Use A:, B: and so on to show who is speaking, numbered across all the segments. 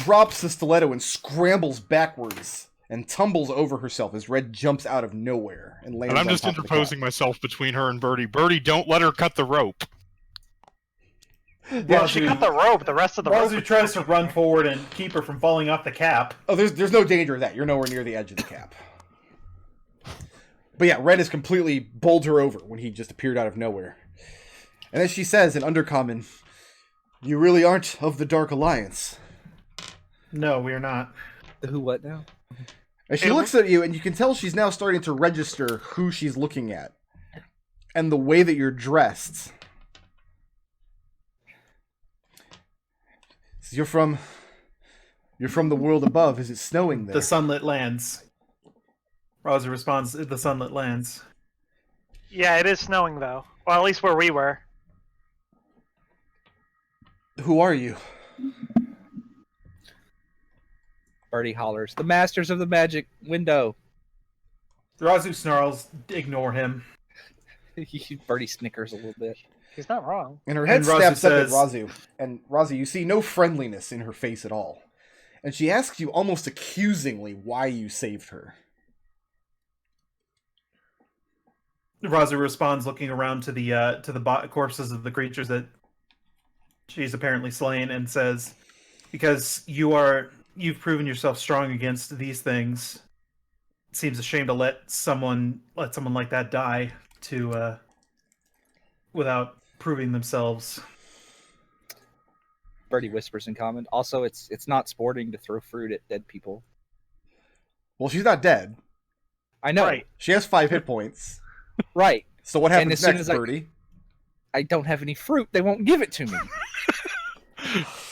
A: drops the stiletto and scrambles backwards and tumbles over herself as Red jumps out of nowhere and lands.
B: And I'm just interposing myself between her and Birdie. Birdie, don't let her cut the rope.
C: Yeah, she cut the rope. The rest of the rope.
D: Raazu tries to run forward and keep her from falling off the cap.
A: Oh, there's no danger of that. You're nowhere near the edge of the cap. But yeah, Red has completely bowled her over when he just appeared out of nowhere. And as she says in Undercommon, "You really aren't of the Dark Alliance."
D: No, we are not.
E: The who what now?
A: As she looks at you, and you can tell she's now starting to register who she's looking at. And the way that you're dressed. You're from the world above. Is it snowing there?
D: The sunlit lands. Raazu responds, the sunlit lands.
C: Yeah, it is snowing, though. Well, at least where we were.
A: Who are you?
E: Birdie hollers, "The masters of the magic window."
D: Raazu snarls, "Ignore him."
E: Birdie snickers a little bit.
C: He's not wrong.
A: And her head
D: Raazu
A: snaps up
D: says,
A: at Raazu. And Raazu, you see no friendliness in her face at all. And she asks you almost accusingly why you saved her.
D: Raazu responds, looking around to the corpses of the creatures that she's apparently slain, and says, "Because you've proven yourself strong against these things. It seems a shame to let someone like that die without proving themselves."
E: Birdie whispers in comment. Also, it's not sporting to throw fruit at dead people.
A: Well, she's not dead.
E: I know.
C: Right.
A: She has 5 hit points.
E: Right.
A: So what happens
E: as soon
A: next,
E: as
A: Birdie?
E: I don't have any fruit. They won't give it to me.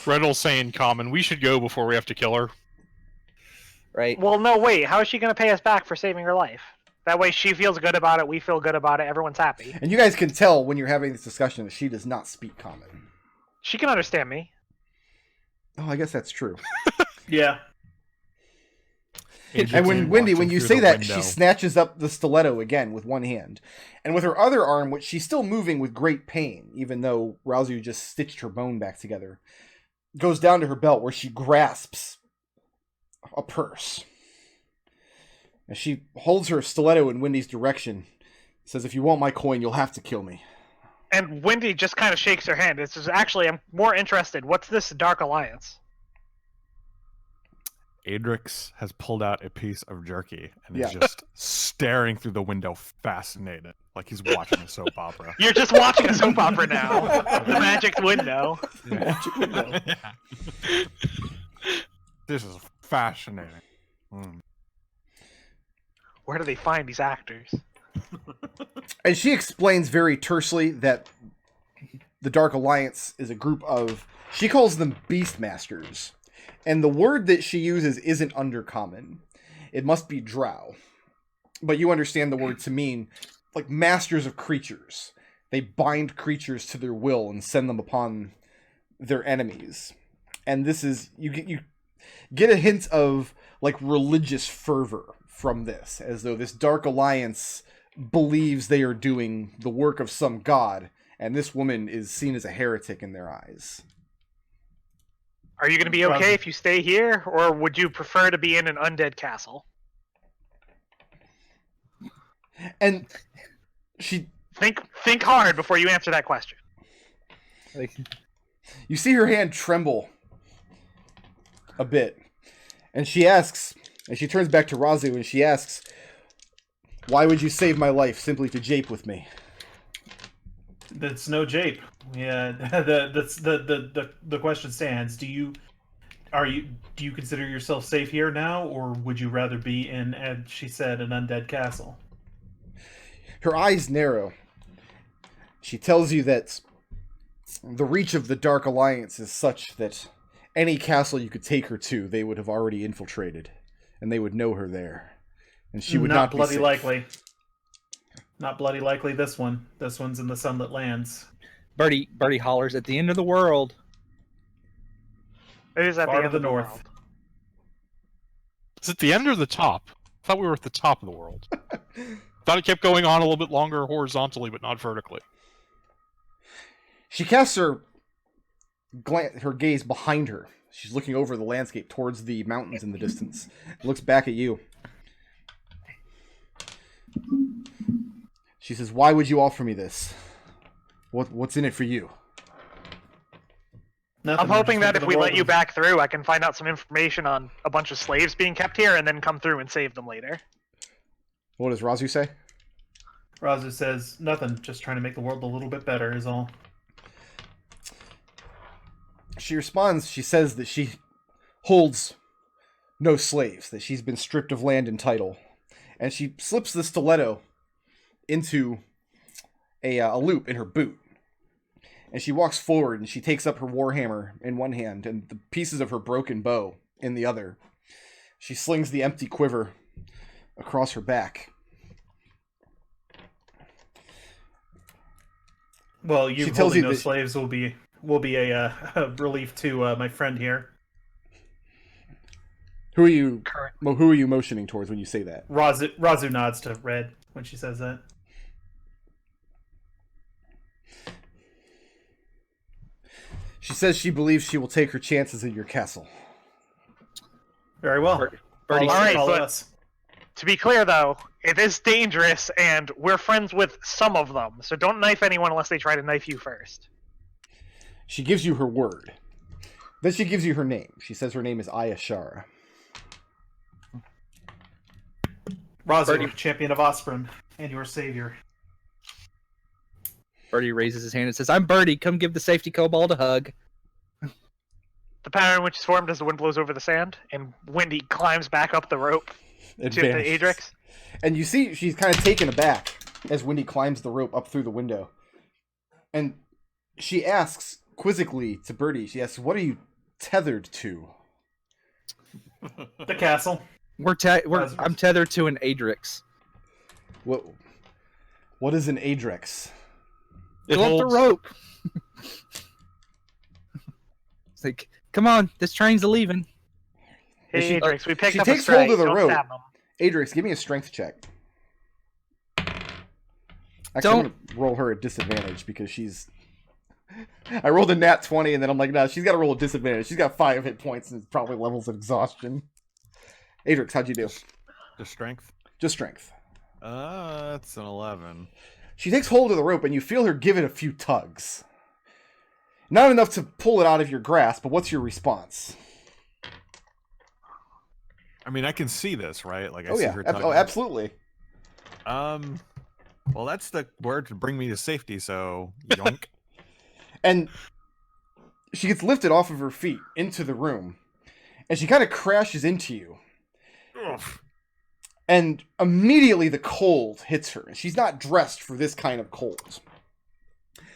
B: Red'll say in common, "We should go before we have to kill her."
E: Right.
C: Well, no, wait. How is she going to pay us back for saving her life? That way she feels good about it, we feel good about it, everyone's happy.
A: And you guys can tell when you're having this discussion that she does not speak common.
C: She can understand me.
A: Oh, I guess that's true.
D: Yeah.
A: And when you say that, she snatches up the stiletto again with one hand. And with her other arm, which she's still moving with great pain, even though Raazu just stitched her bone back together, goes down to her belt where she grasps a purse. As she holds her stiletto in Wendy's direction, says, "If you want my coin, you'll have to kill me."
C: And Wendy just kind of shakes her hand. It's just, actually, I'm more interested. What's this Dark Alliance?
F: Adrex has pulled out a piece of jerky and is just staring through the window, fascinated, like he's watching a soap opera.
C: You're just watching a soap opera now. The magic window.
A: The magic window.
F: This is fascinating.
C: Where do they find these actors?
A: And she explains very tersely that the Dark Alliance is a group of, she calls them Beastmasters. And the word that she uses isn't Undercommon. It must be Drow. But you understand the word to mean, like, masters of creatures. They bind creatures to their will and send them upon their enemies. And this is, you get a hint of, like, religious fervor from this. As though this Dark Alliance believes they are doing the work of some god. And this woman is seen as a heretic in their eyes.
C: Are you going to be okay if you stay here, or would you prefer to be in an undead castle?
A: And she...
C: Think hard before you answer that question.
A: You see her hand tremble a bit. And she asks, and she turns back to Raazu, and she asks, "Why would you save my life simply to jape with me?"
D: That's no jape. Yeah, the question stands. Do you consider yourself safe here now, or would you rather be in, as she said, an undead castle?
A: Her eyes narrow. She tells you that the reach of the Dark Alliance is such that any castle you could take her to, they would have already infiltrated, and they would know her there, and she would not be
D: bloody
A: safe.
D: likely. Not bloody likely. This one. This one's in the Sunlit Lands.
E: Birdie hollers, "At the end of the world."
C: It is at
D: Far
C: the
D: to
C: end
D: the
C: of the
D: north.
C: world.
B: Is it the end or the top? I thought we were at the top of the world. Thought it kept going on a little bit longer horizontally, but not vertically.
A: She casts her gaze behind her. She's looking over the landscape towards the mountains in the distance. Looks back at you. She says, "Why would you offer me this? What's in it for you?"
D: Nothing,
C: I'm
D: we're
C: hoping
D: just
C: that if
D: making
C: we
D: the
C: let
D: world
C: you
D: of-
C: back through, I can find out some information on a bunch of slaves being kept here and then come through and save them later.
A: What does Raazu say?
D: Raazu says, nothing, just trying to make the world a little bit better is all.
A: She responds, she says that she holds no slaves, that she's been stripped of land and title. And she slips the stiletto into a loop in her boot. And she walks forward and she takes up her warhammer in one hand and the pieces of her broken bow in the other. She slings the empty quiver across her back.
D: Well, you
A: She tells
D: holding
A: you
D: those
A: that-
D: slaves will be a relief to my friend here.
A: Who are you
C: Current.
A: who are you motioning towards when you say that?
D: Raazu nods to Red when she says that.
A: She says she believes she will take her chances in your castle.
D: Very well.
E: Birdie,
D: Follow-
C: All right,
D: follow
C: but-
D: us.
C: To be clear, though, it is dangerous, and we're friends with some of them, so don't knife anyone unless they try to knife you first.
A: She gives you her word. Then she gives you her name. She says her name is Ayashara.
D: Raazu,
E: Birdie.
D: champion of Osprey, and your savior.
E: Birdie raises his hand and says, "I'm Birdie. Come give the safety kobold a hug."
C: The pattern which is formed as the wind blows over the sand, and Wendy climbs back up the rope
A: It
C: to the
A: vanishes.
C: Adrex.
A: And you see she's kind of taken aback as Wendy climbs the rope up through the window. And she asks quizzically to Birdie, she asks, "What are you tethered to?"
D: The castle.
E: I'm tethered to an Adrex.
A: What is an Adrex?
B: It
E: Go up the
B: holds-
E: rope. It's like, come on, this train's leaving.
C: Hey,
A: She-
C: Adrex, we picked
A: she
C: up
A: takes
C: a stray.
A: hold of the
C: Don't
A: rope.
C: stab them.
A: Adrex, give me a strength check. Actually,
E: Don't-
A: I'm gonna roll her at disadvantage because she's... I rolled a nat 20 and then I'm like, nah, she's got to roll a disadvantage. She's got 5 hit points and it's probably levels of exhaustion. Adrex, how'd you do?
F: Just strength.
A: Just strength.
F: That's an 11.
A: She takes hold of the rope and you feel her give it a few tugs. Not enough to pull it out of your grasp, but what's your response?
F: I mean, I can see this, right? Like I
A: Oh
F: see
A: yeah,
F: her
A: oh,
F: tugging.
A: absolutely.
F: Well, that's the word to bring me to safety. So, yoink.
A: And she gets lifted off of her feet into the room, and she kind of crashes into you. And immediately the cold hits her. She's not dressed for this kind of cold.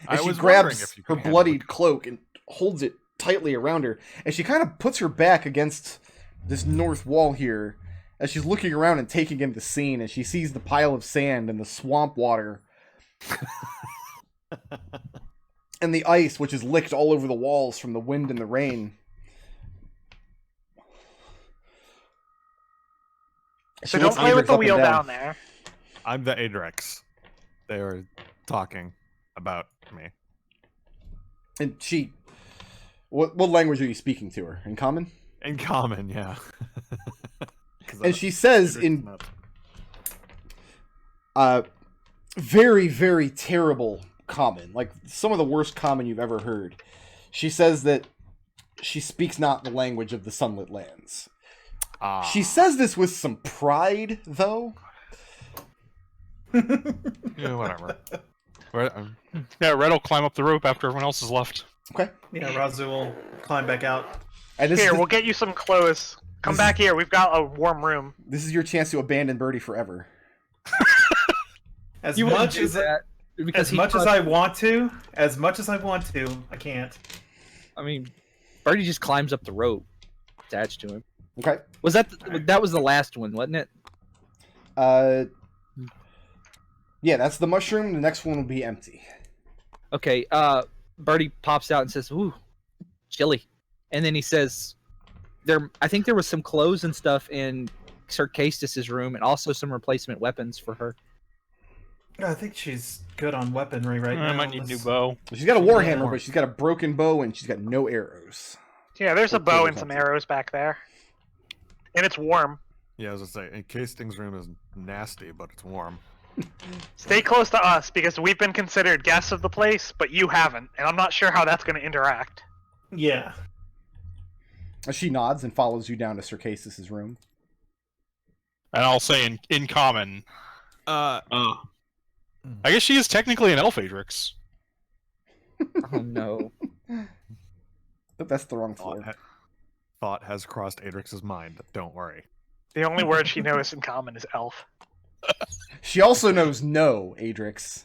A: And
F: I
A: she
F: was wondering
A: grabs
F: if you
A: her
F: could handle
A: bloodied
F: it.
A: cloak and holds it tightly around her. And she kind of puts her back against this north wall here as she's looking around and taking in the scene. And she sees the pile of sand and the swamp water. And the ice, which is licked all over the walls from the wind and the rain.
C: So
A: She
C: don't
A: looks
C: play with
A: Adrex
C: the
A: up and
C: wheel
A: down.
C: down there.
F: I'm the Adrex. They were talking about me.
A: And she... What language are you speaking to her? In common?
F: In common, yeah.
A: And she says in very, very terrible common, like some of the worst common you've ever heard. She says that she speaks not the language of the sunlit lands. She says this with some pride, though.
F: Yeah, whatever.
B: Yeah, Red will climb up the rope after everyone else has left.
A: Okay.
D: Yeah, Raazu will climb back out.
A: And
C: Here, we'll get you some clothes. Come back here. We've got a warm room.
A: this is your chance to abandon Birdie forever.
D: As
E: You wouldn't
D: much
E: do
D: as
E: that because
D: as
E: he
D: much as
E: trusts-
D: I want to, I can't.
E: I mean, Birdie just climbs up the rope attached to him.
A: Okay.
E: Was that that was the last one, wasn't it?
A: Yeah, that's the mushroom. The next one will be empty.
E: Okay. Birdie pops out and says, "Ooh, chilly," and then he says, I think there was some clothes and stuff in Sir Castus's room, and also some replacement weapons for her."
D: I think she's good on weaponry right now.
B: I might need a new bow.
A: She's got a warhammer,
F: Yeah.
A: but she's got a broken bow and she's got no arrows.
C: Yeah, there's a
A: What
C: bow
A: table's
C: and some
A: empty?
C: arrows back there. And it's warm.
F: Yeah, as I say, Encasting's room is nasty, but it's warm.
C: Stay close to us because we've been considered guests of the place, but you haven't, and I'm not sure how that's going to interact.
D: Yeah.
A: She nods and follows you down to Circassius' room.
B: And I'll say in common,
F: Uh,
B: I guess she is technically an elf, Adrex.
E: Oh no.
A: But that's the wrong floor.
F: thought has crossed Adrex's mind. Don't worry.
C: The only word she knows in common is elf.
A: She also knows no, Adrex.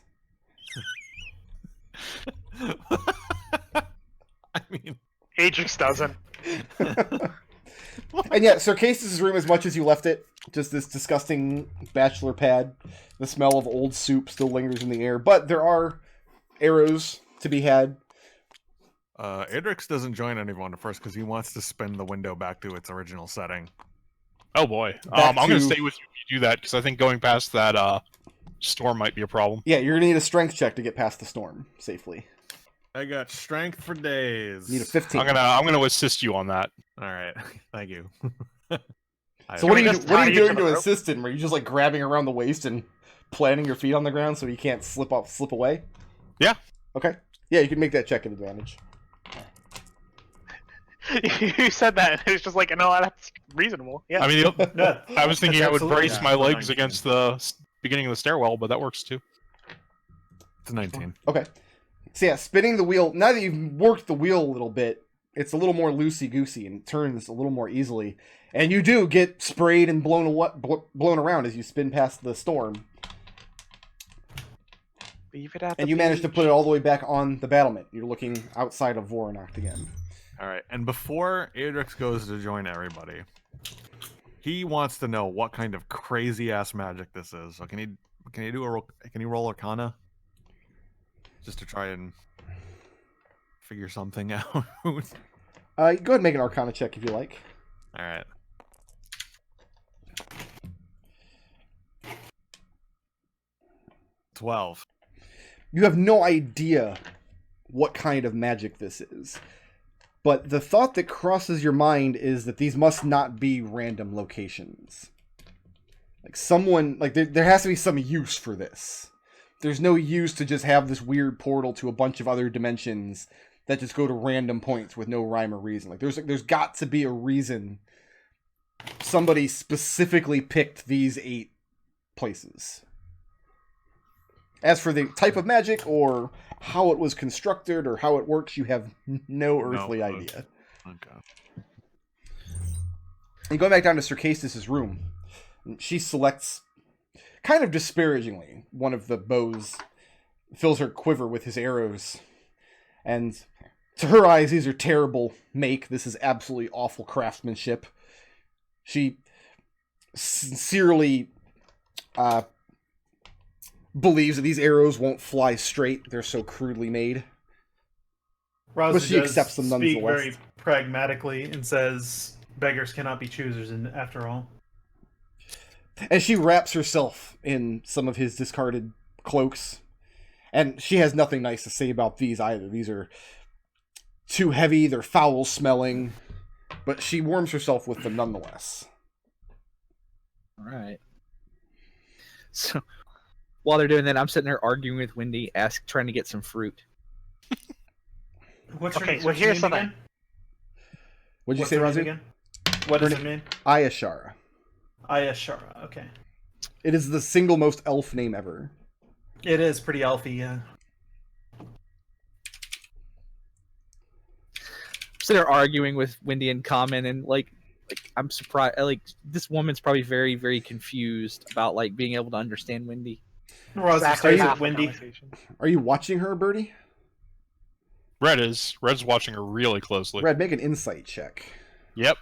F: I mean,
C: Ajax doesn't.
A: And yeah, Circassius' room, as much as you left it, just this disgusting bachelor pad. The smell of old soup still lingers in the air, but there are arrows to be had.
F: Adrex doesn't join anyone at first because he wants to spin the window back to its original setting.
B: Oh boy.
A: Back
B: I'm going to
A: to-
B: stay with you if you do that, because I think going past that storm might be a problem.
A: Yeah, you're gonna need a strength check to get past the storm safely.
F: I got strength for days.
A: You need a 15.
B: I'm gonna assist you on that.
F: All right, thank you.
A: So what are
C: we
A: you
C: just
A: what are
C: tie
A: you
C: you to
A: doing
C: the
A: to
C: rope?
A: assist him? Are you just like grabbing around the waist and planting your feet on the ground so he can't slip away?
B: Yeah.
A: Okay. Yeah, you can make that check at advantage.
C: You said that, and it was just like, no, that's reasonable. Yeah.
B: I mean,
D: Yeah.
B: I was thinking I would
D: absolutely-
B: brace
F: yeah,
B: my
F: it's a
B: legs
F: 19.
B: against the beginning of the stairwell, but that works too.
F: It's a 19.
A: Okay. So yeah, spinning the wheel. Now that you've worked the wheel a little bit, it's a little more loosey-goosey and turns a little more easily. And you do get sprayed and blown around as you spin past the storm.
C: Leave it at
A: And
C: the
A: you manage to
C: beach.
A: put it all the way back on the battlement. You're looking outside of Voronacht again.
F: All right, and before Adrex goes to join everybody, he wants to know what kind of crazy ass magic this is. So can you roll Arcana, just to try and figure something out? All
A: Go ahead and make an Arcana check if you like.
F: right. $12.
A: You have no idea what kind of magic this is. But the thought that crosses your mind is that these must not be random locations. Like someone, like there has to be some use for this. There's no use to just have this weird portal to a bunch of other dimensions that just go to random points with no rhyme or reason. Like there's got to be a reason somebody specifically picked these 8 places. As for the type of magic or how it was constructed or how it works, you have no earthly
F: clue.
A: idea.
F: Okay.
A: And going back down to Circassius' room, she selects, kind of disparagingly, one of the bows, fills her quiver with his arrows. And to her eyes, these are terrible make. This is absolutely awful craftsmanship. She sincerely believes that these arrows won't fly straight. They're so crudely made.
D: Raazu
A: But she
D: does
A: accepts them
D: speak
A: nonetheless.
D: very pragmatically and says, beggars cannot be choosers after all.
A: And she wraps herself in some of his discarded cloaks. And she has nothing nice to say about these either. These are too heavy, they're foul smelling. But she warms herself with them nonetheless.
E: All right. So while they're doing that, I'm sitting there arguing with Wendy, trying to get some fruit.
D: What's
C: Okay,
D: her,
C: so
D: what's
C: here's
D: her name
C: something.
D: again?
A: What'd you
D: What's
A: say,
D: her name
A: Raazu?
D: again? What is
A: Her
D: her name?
A: Ayashara.
D: Ayashara, okay.
A: It is the single most elf name ever.
D: It is pretty elfy, yeah.
E: Sitting there arguing with Wendy in common, and like I'm surprised. Like this woman's probably very, very confused about like being able to understand Wendy.
D: Raazu
C: Exactly
D: stares
C: half
D: at
C: the
D: Wendy.
C: conversation.
A: Are you watching her, Birdie?
B: Red's watching her really closely.
A: Red, make an insight check.
B: Yep.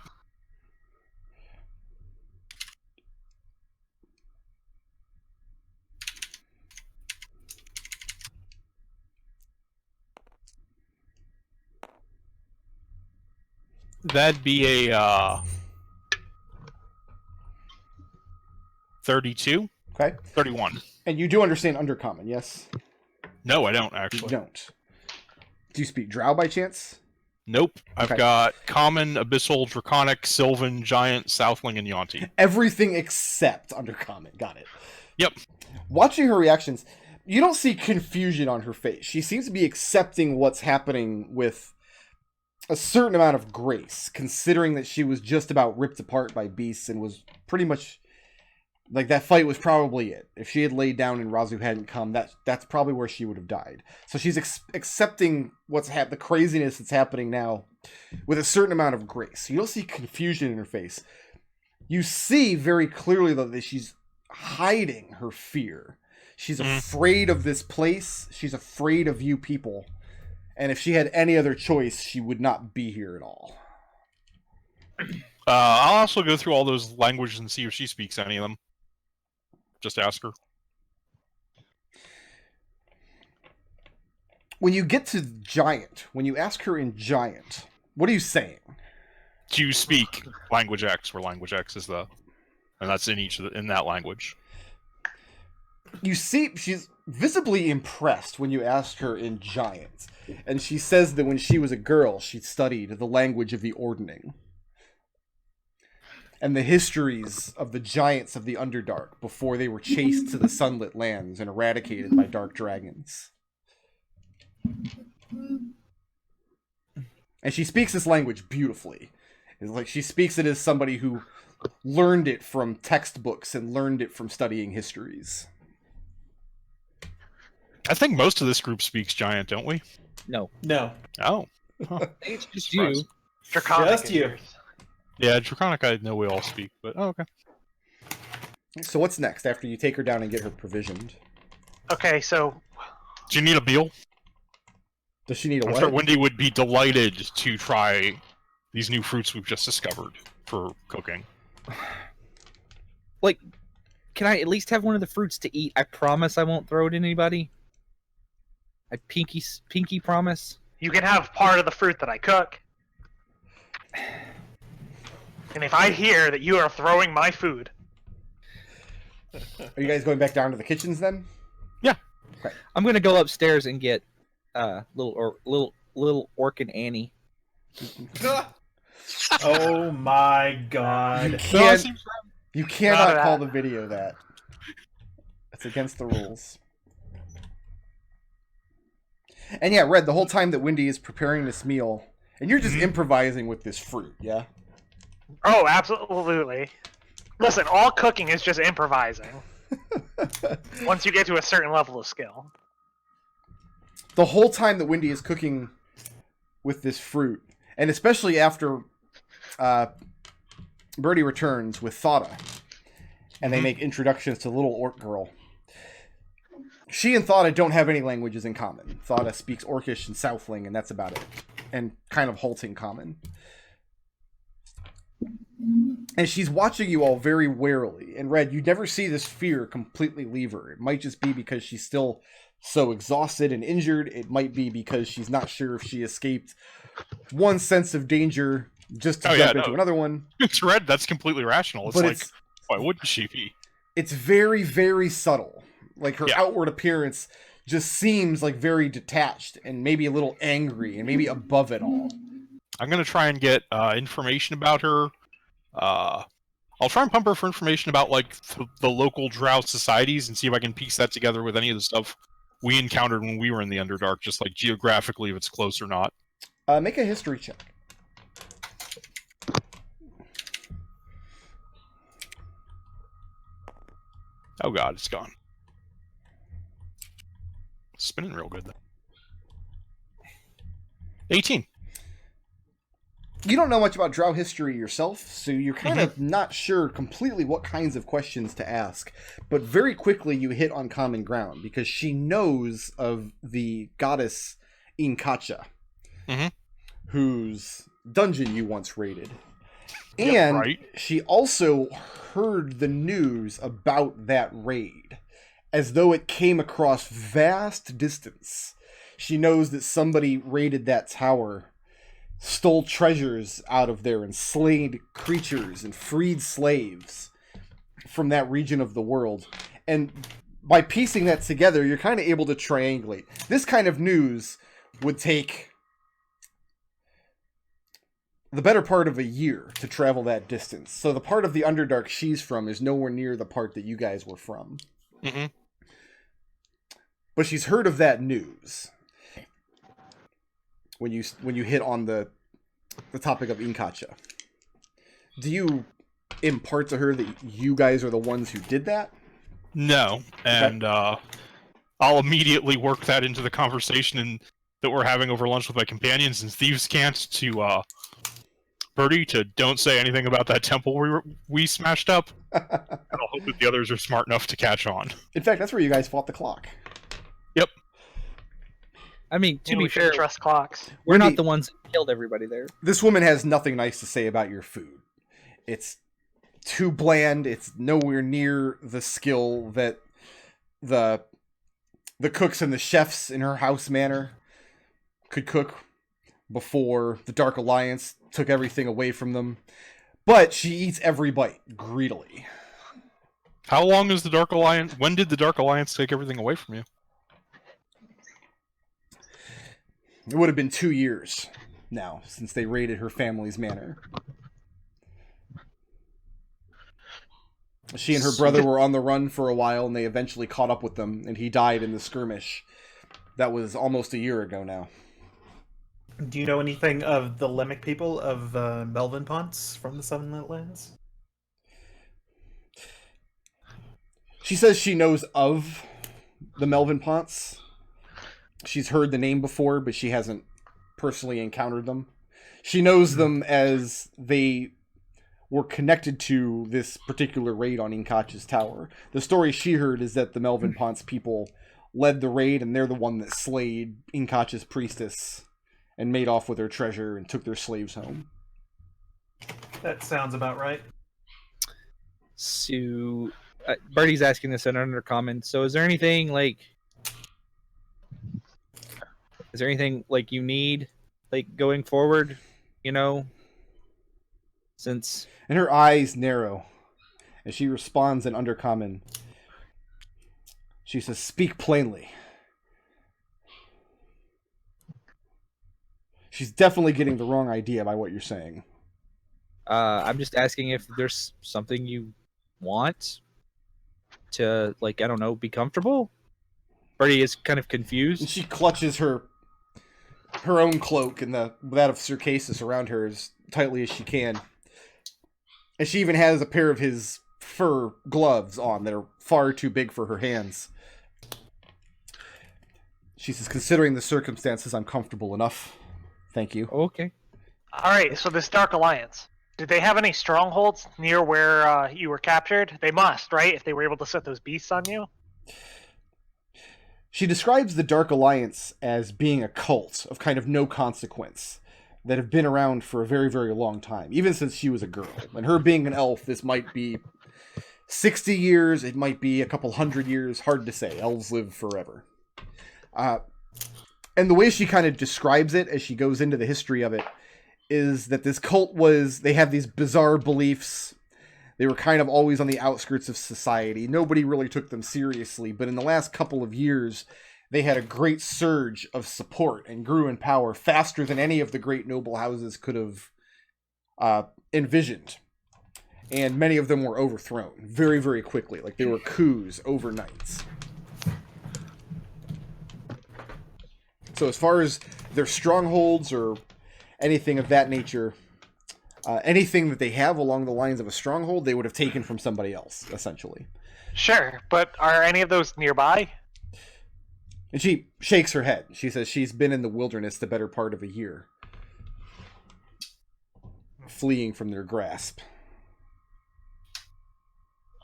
B: That'd be a 32?
A: Okay.
B: 31.
A: And you do understand Undercommon, yes?
B: No, I don't
A: You
B: actually.
A: don't. Do you speak Drow by chance?
B: Nope. I've
A: Okay.
B: got common, abyssal, draconic, sylvan, giant, southling, and Yuan-ti.
A: Everything except undercommon. Got it.
B: Yep.
A: Watching her reactions, you don't see confusion on her face. She seems to be accepting what's happening with a certain amount of grace, considering that she was just about ripped apart by beasts and was pretty much like that fight was probably it. If she had laid down and Raazu hadn't come, that's probably where she would have died. So she's accepting the craziness that's happening now with a certain amount of grace. You don't see confusion in her face. You see very clearly though that she's hiding her fear. She's afraid of this place. She's afraid of you people. And if she had any other choice, she would not be here at all.
B: I'll also go through all those languages and see if she speaks any of them. Just ask her.
A: When you get to Giant, when you ask her in Giant, what are you saying?
B: Do you speak language X, where language X is and that's in that language.
A: You see, she's visibly impressed when you ask her in Giant. And she says that when she was a girl, she studied the language of the Ordning. And the histories of the giants of the Underdark before they were chased to the sunlit lands and eradicated by dark dragons. And she speaks this language beautifully. It's like she speaks it as somebody who learned it from textbooks and learned it from studying histories.
B: I think most of this group speaks giant, don't we?
E: No.
D: No.
B: Oh.
E: It's just you.
C: Draconic.
D: Just
C: is
D: you.
C: yours.
B: Yeah, Draconic I know we all speak, but okay.
A: So what's next after you take her down and get her provisioned?
C: Okay, so
B: Do you need a meal?
A: Does she need a
B: I'm
A: what?
B: sure Wendy would be delighted to try these new fruits we've just discovered for cooking.
E: Like, can I at least have one of the fruits to eat? I promise I won't throw it at anybody. I pinky promise.
C: you can have part of the fruit that I cook. And if I hear that you are throwing my food,
A: Are you guys going back down to the kitchens then?
E: I'm gonna go upstairs and get little Orc and Annie.
D: Oh my
A: You
D: god.
A: can't. You
C: None
A: cannot
C: of
A: call
C: that.
A: the video that. It's against the rules. And yeah, Red, the whole time that Wendy is preparing this meal, and you're just improvising with this fruit, yeah?
C: oh, absolutely. Listen, all cooking is just improvising. Once you get to a certain level of skill.
A: The whole time that Wendy is cooking with this fruit, and especially after Birdie returns with Thada, and they make introductions to little Orc girl. She and Thada don't have any languages in common. Thada speaks Orcish and Southling, and that's about it. And kind of halting common. And she's watching you all very warily. And Red, you never see this fear completely leave her. It might just be because she's still so exhausted and injured. It might be because she's not sure if she escaped one sense of danger just to jump into another one.
B: It's Red, that's completely rational. It's
A: But
B: like, why wouldn't she be?
A: It's very, very subtle. Like her outward appearance just seems like very detached and maybe a little angry and maybe above it all.
B: I'm going to try and get information about her. I'll try and pump her for information about like the local drow societies and see if I can piece that together with any of the stuff we encountered when we were in the Underdark, just like geographically if it's close or not.
A: Make a history check.
B: Oh god, it's gone. Spinning real good though. 18.
A: You don't know much about drow history yourself, so you're kind of not sure completely what kinds of questions to ask. But very quickly you hit on common ground, because she knows of the goddess Inkacha, whose dungeon you once raided. And she also heard the news about that raid, as though it came across vast distance. She knows that somebody raided that tower, stole treasures out of there, and slayed creatures and freed slaves from that region of the world. And by piecing that together, you're kind of able to triangulate. This kind of news would take the better part of a year to travel that distance. So the part of the Underdark she's from is nowhere near the part that you guys were from.
B: Mm-hmm.
A: But she's heard of that news when you hit on the topic of Inkacha. Do you impart to her that you guys are the ones who did that?
B: No, and I'll immediately work that into the conversation that we're having over lunch with my companions in Thieves' Cant to Birdie to don't say anything about that temple we smashed up. And I'll hope that the others are smart enough to catch on.
A: In fact, that's where you guys fought the clock.
B: Yep.
E: I mean, to
C: We
E: be
C: shouldn't
E: fair,
C: trust clocks.
E: we're
A: Wendy-
E: not the ones that killed everybody there.
A: This woman has nothing nice to say about your food. It's too bland. It's nowhere near the skill that the cooks and the chefs in her house manor could cook before the Dark Alliance took everything away from them. But she eats every bite greedily.
B: How long is the Dark Alliance? When did the Dark Alliance take everything away from you?
A: It would have been 2 years now since they raided her family's manor. She and her brother were on the run for a while, and they eventually caught up with them, and he died in the skirmish. That was almost a year ago now.
D: Do you know anything of the Lemic people of Melvin Ponce from the Seven Lands?
A: She says she knows of the Melvin Ponce. She's heard the name before, but she hasn't personally encountered them. She knows them as they were connected to this particular raid on Inkacha's tower. The story she heard is that the Melvin Ponce people led the raid, and they're the one that slayed Inkacha's priestess and made off with her treasure and took their slaves home.
D: That sounds about right.
E: So, Birdie's asking this in under comment. So, is there anything like you need, like going forward? You know, since
A: And her eyes narrow as she responds in Undercommon. She says, "Speak plainly." She's definitely getting the wrong idea by what you're saying.
E: I'm just asking if there's something you want to, like, I don't know, be comfortable. Birdie is kind of
A: And
E: confused.
A: she clutches her own cloak and that of Circasus around her as tightly as she can. And she even has a pair of his fur gloves on that are far too big for her hands. She says, "Considering the circumstances, I'm comfortable enough. Thank you."
E: Okay.
C: All right, so this Dark Alliance, did they have any strongholds near where you were captured? They must, right? If they were able to set those beasts on you?
A: She describes the Dark Alliance as being a cult of kind of no consequence that have been around for a very, very long time, even since she was a girl. And her being an elf, this might be 60 years, it might be a couple hundred years, hard to say. Elves live forever. And the way she kind of describes it as she goes into the history of it is that this cult they have these bizarre beliefs. They were kind of always on the outskirts of society. Nobody really took them seriously, but in the last couple of years, they had a great surge of support and grew in power faster than any of the great noble houses could have envisioned. And many of them were overthrown very, very quickly. Like, they were coups overnight. So as far as their strongholds or anything of that nature, anything that they have along the lines of a stronghold, they would have taken from somebody else, essentially.
C: Sure, but are any of those nearby?
A: And she shakes her head. She says she's been in the wilderness the better part of a year, fleeing from their grasp.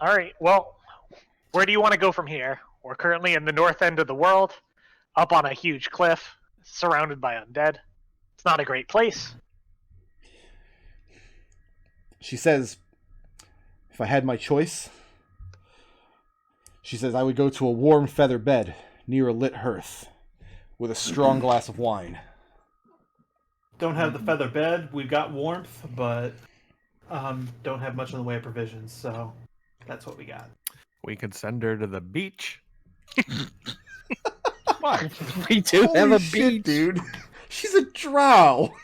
C: All right, well, where do you want to go from here? We're currently in the north end of the world, up on a huge cliff, surrounded by undead. It's not a great place.
A: She says, if I had my choice, she says I would go to a warm feather bed near a lit hearth with a strong glass of wine.
D: Don't have the feather bed. We've got warmth, but don't have much in the way of provisions, so that's what we got.
F: We could send her to the beach.
E: We do have
A: Holy
E: a
A: shit,
E: beach.
A: dude. She's a drow.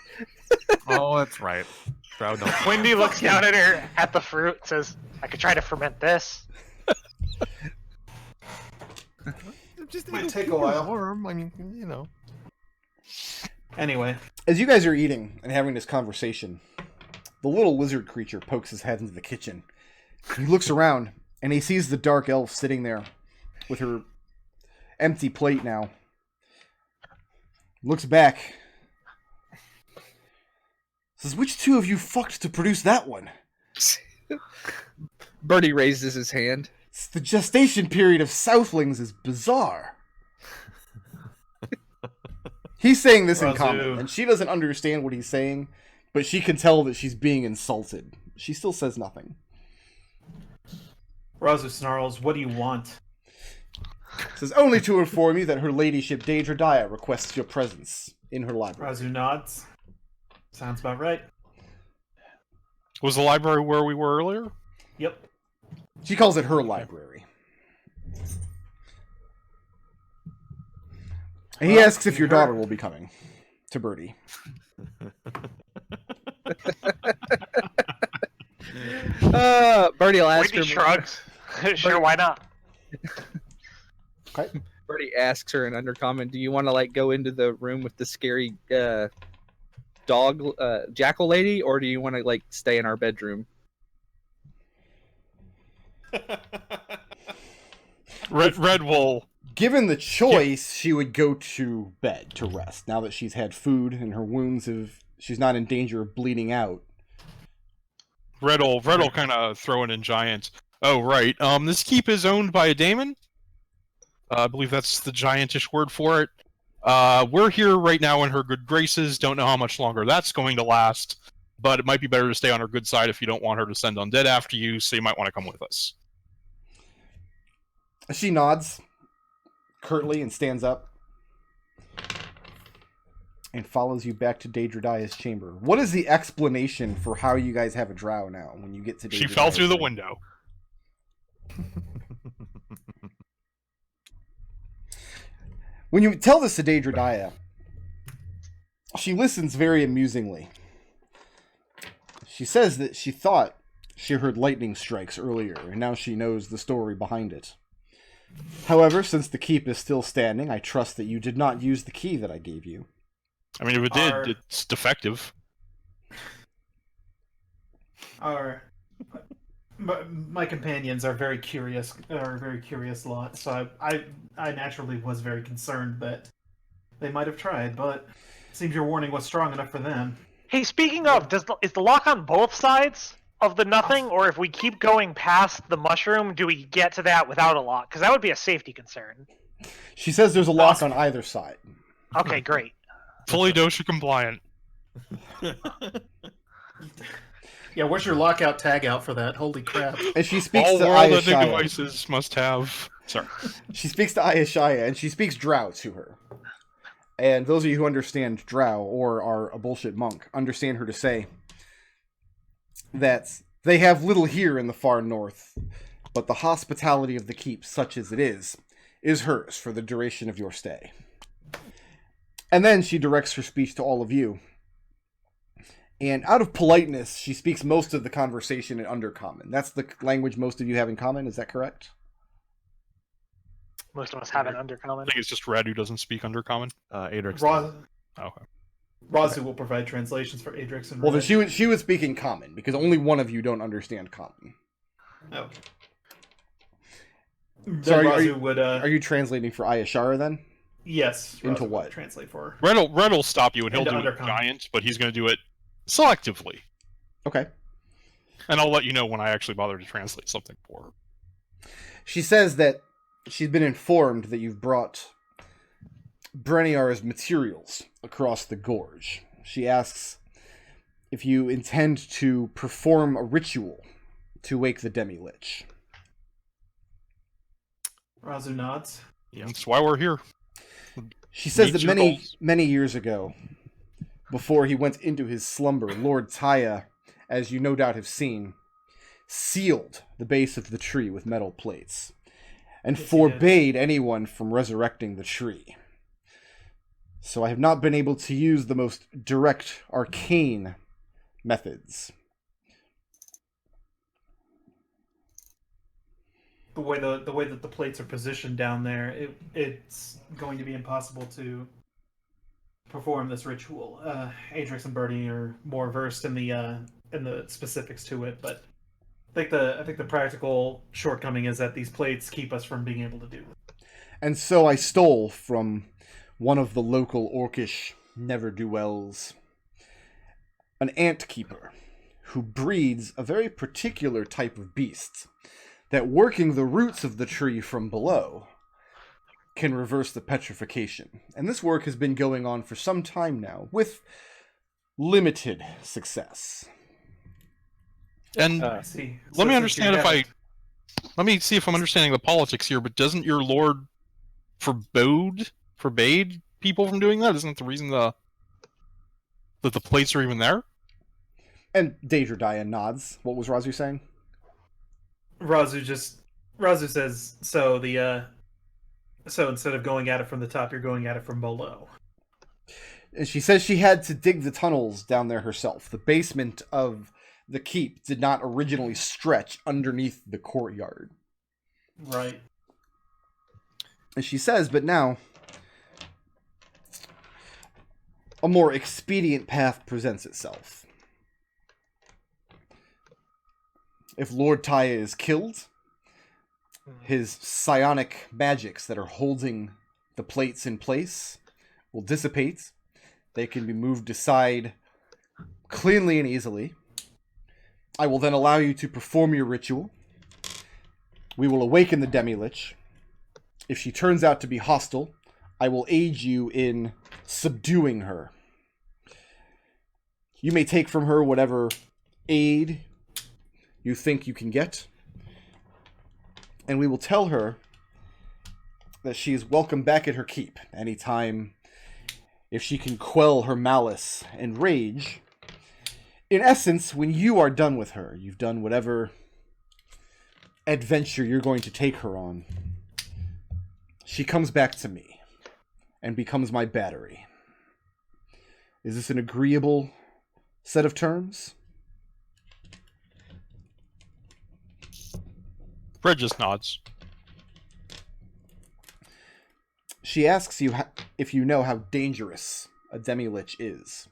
F: Oh, that's right. Drow don't.
C: Wendy looks down at the fruit, says, "I could try to ferment this."
F: Just
D: Might take a while.
F: Warm. I mean, you know.
D: Anyway,
A: As you guys are eating and having this conversation, the little lizard creature pokes his head into the kitchen. He looks around, and he sees the dark elf sitting there with her empty plate now. Looks back. Says, "Which two of you fucked to produce that one?"
E: Birdie raises his hand.
A: The gestation period of Southlings is bizarre. He's saying this in
D: Raazu.
A: common, and she doesn't understand what he's saying, but she can tell that she's being insulted. She still says nothing.
D: Raazu snarls, "What do you want?"
A: Says, "Only to inform you that her ladyship Daedra requests your presence in her library."
D: Raazu nods. Sounds about right.
B: Was the library where we were earlier?
D: Yep.
A: She calls it her library. And he
D: Well,
A: asks if your daughter will be coming to Birdie.
E: Birdie will ask
C: Wendy
E: her.
C: shrugs. Sure, why not?
A: Okay.
E: Birdie asks her in undercommon, "Do you want to like go into the room with the scary dog jackal lady, or do you want to like stay in our bedroom?"
B: Red will.
A: Given the choice, she would go to bed to rest. Now that she's had food and her wounds she's not in danger of bleeding out.
B: Red'll kind of throw it in giant. Oh, right. This keep is owned by a daemon. I believe that's the giantish word for it. We're here right now in her good graces. Don't know how much longer that's going to last, but it might be better to stay on her good side if you don't want her to send undead after you, so you might want to come with us.
A: She nods curtly and stands up and follows you back to Daedra chamber. What is the explanation for how you guys have a drow now when you get to Daedra?
B: She fell through the window.
A: When you tell this to Daedra, she listens very amusingly. She says that she thought she heard lightning strikes earlier, and now she knows the story behind it. However, since the keep is still standing, I trust that you did not use the key that I gave you.
B: I mean, if it did, it's defective.
D: My companions are very curious lot, so I naturally was very concerned that they might have tried, but it seems your warning was strong enough for them.
C: Hey, speaking of, is the lock on both sides of the nothing, or if we keep going past the mushroom, do we get to that without a lock? Because that would be a safety concern.
A: She says there's a lock on either side.
C: Okay, great.
B: Fully dosha compliant.
G: Yeah, where's your lockout tag out for that? Holy crap.
A: And she speaks
B: All
A: to
B: world-ending
A: Ayashaya.
B: devices must have. Sorry.
A: She speaks to Ayashaya, and she speaks Drow to her. And those of you who understand Drow, or are a bullshit monk, understand her to say that they have little here in the far north, but the hospitality of the keep, such as it is hers for the duration of your stay. And then she directs her speech to all of you. And out of politeness, she speaks most of the conversation in Undercommon. That's the language most of you have in common, is that correct?
C: Most of us have an
B: I
C: undercommon.
B: think it's just Red who doesn't speak Undercommon.
F: Adrex.
B: Okay.
D: Raazu will provide translations for Adrex and
A: Well, then
D: Red.
A: she would speak in Common, because only one of you don't understand Common.
D: Oh.
A: So
D: Then
A: are
D: Raazu
A: you-
D: would
A: Are you translating for Ayashara then?
D: yes.
A: Into
D: Raazu would
A: what?
D: translate for her.
B: Red will stop you and he'll
D: Into
B: do it
D: Undercommon.
B: giant, but he's going to do it selectively.
A: Okay.
B: And I'll let you know when I actually bother to translate something for her.
A: She says that she's been informed that you've brought Breniar's materials across the gorge. She asks if you intend to perform a ritual to wake the Demi-Lich.
D: Raazu nods.
B: That's why we're here.
A: She says
B: Meet
A: that
B: your goals.
A: many years ago, before he went into his slumber, Lord Taya, as you no doubt have seen, sealed the base of the tree with metal plates, and
D: Yes, he did.
A: forbade anyone from resurrecting the tree. So I have not been able to use the most direct arcane methods.
D: The way that the plates are positioned down there, it's going to be impossible to perform this ritual. Adrex and Birdie are more versed in the specifics to it, but I think the practical shortcoming is that these plates keep us from being able to do it.
A: And so I stole from one of the local orcish ne'er-do-wells an ant keeper who breeds a very particular type of beast that, working the roots of the tree from below, can reverse the petrification. And this work has been going on for some time now, with limited success.
B: And
D: I see.
B: let me understand let me see if I'm understanding the politics here, but doesn't your lord forbade people from doing that? Isn't that the reason that the plates are even there?
A: And Daedra nods. What was Raazu saying?
D: Raazu says, so instead of going at it from the top, you're going at it from below.
A: And she says she had to dig the tunnels down there herself. The basement of the keep did not originally stretch underneath the courtyard.
D: Right.
A: And she says, but now a more expedient path presents itself. If Lord Taya is killed, his psionic magics that are holding the plates in place will dissipate. They can be moved aside cleanly and easily. I will then allow you to perform your ritual. We will awaken the Demi-Lich. If she turns out to be hostile, I will aid you in subduing her. You may take from her whatever aid you think you can get, and we will tell her that she is welcome back at her keep anytime if she can quell her malice and rage. In essence, when you are done with her, you've done whatever adventure you're going to take her on, she comes back to me and becomes my battery. Is this an agreeable set of terms?
B: Fred just nods.
A: She asks you if you know how dangerous a Demi-Lich is.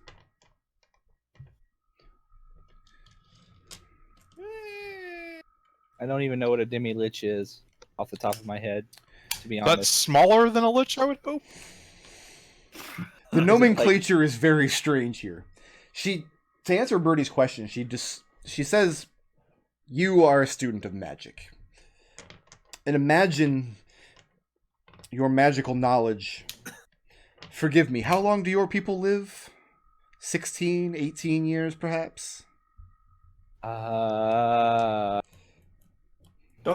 E: I don't even know what a Demi-Lich is off the top of my head, to be
B: That's
E: honest.
B: smaller than a lich, I would hope.
A: The nomenclature is very strange here. To answer Birdie's question, she says, you are a student of magic. And imagine your magical knowledge. Forgive me, how long do your people live? 16, 18 years, perhaps?
D: Don't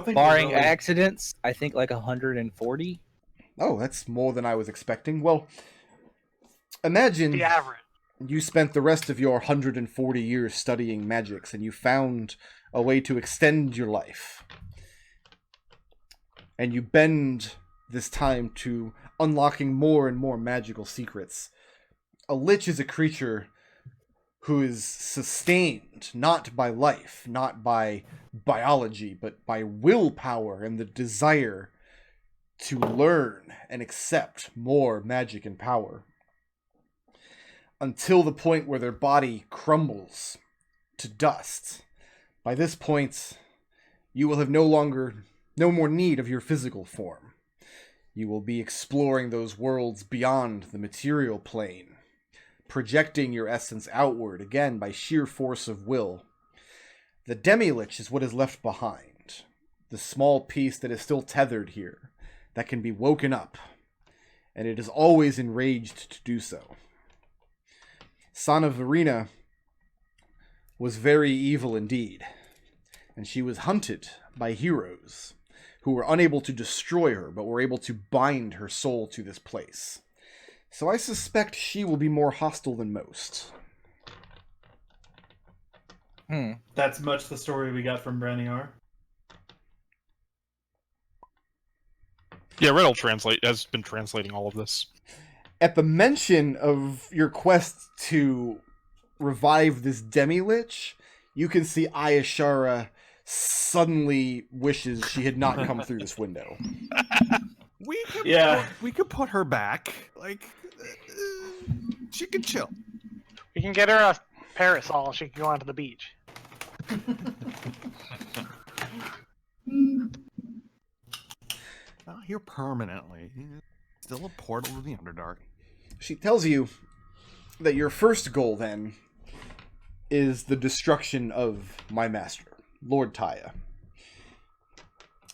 D: think
E: Barring
D: really...
E: accidents, I think like 140.
A: Oh, that's more than I was expecting. Well, imagine
C: The average.
A: you spent the rest of your 140 years studying magics and you found a way to extend your life. And you bend this time to unlocking more and more magical secrets. A lich is a creature who is sustained not by life, not by biology, but by willpower and the desire to learn and accept more magic and power. Until the point where their body crumbles to dust. By this point, you will have no more need of your physical form. You will be exploring those worlds beyond the material plane, projecting your essence outward, again, by sheer force of will. The Demi-Lich is what is left behind, the small piece that is still tethered here, that can be woken up, and it is always enraged to do so. Sana Verena was very evil indeed, and she was hunted by heroes who were unable to destroy her, but were able to bind her soul to this place. So I suspect she will be more hostile than most.
D: That's much the story we got from Braniar.
B: Yeah, Riddle has been translating all of this.
A: At the mention of your quest to revive this demi-lich, you can see Ayashara suddenly wishes she had not come through this window.
F: We could put her back. Like, she could chill.
C: We can get her a parasol. She can go onto the beach.
F: Not here permanently. Still a portal to the Underdark.
A: She tells you that your first goal, then, is the destruction of my master, Lord Taya.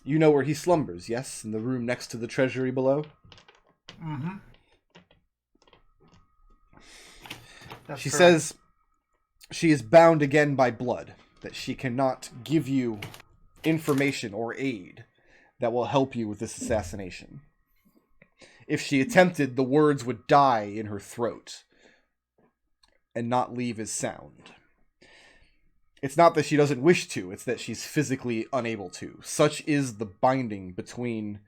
A: You know where he slumbers, yes? In the room next to the treasury below?
D: Mm-hmm.
A: She says she is bound again by blood, that she cannot give you information or aid that will help you with this assassination. If she attempted, the words would die in her throat and not leave as sound. It's not that she doesn't wish to, it's that she's physically unable to. Such is the binding between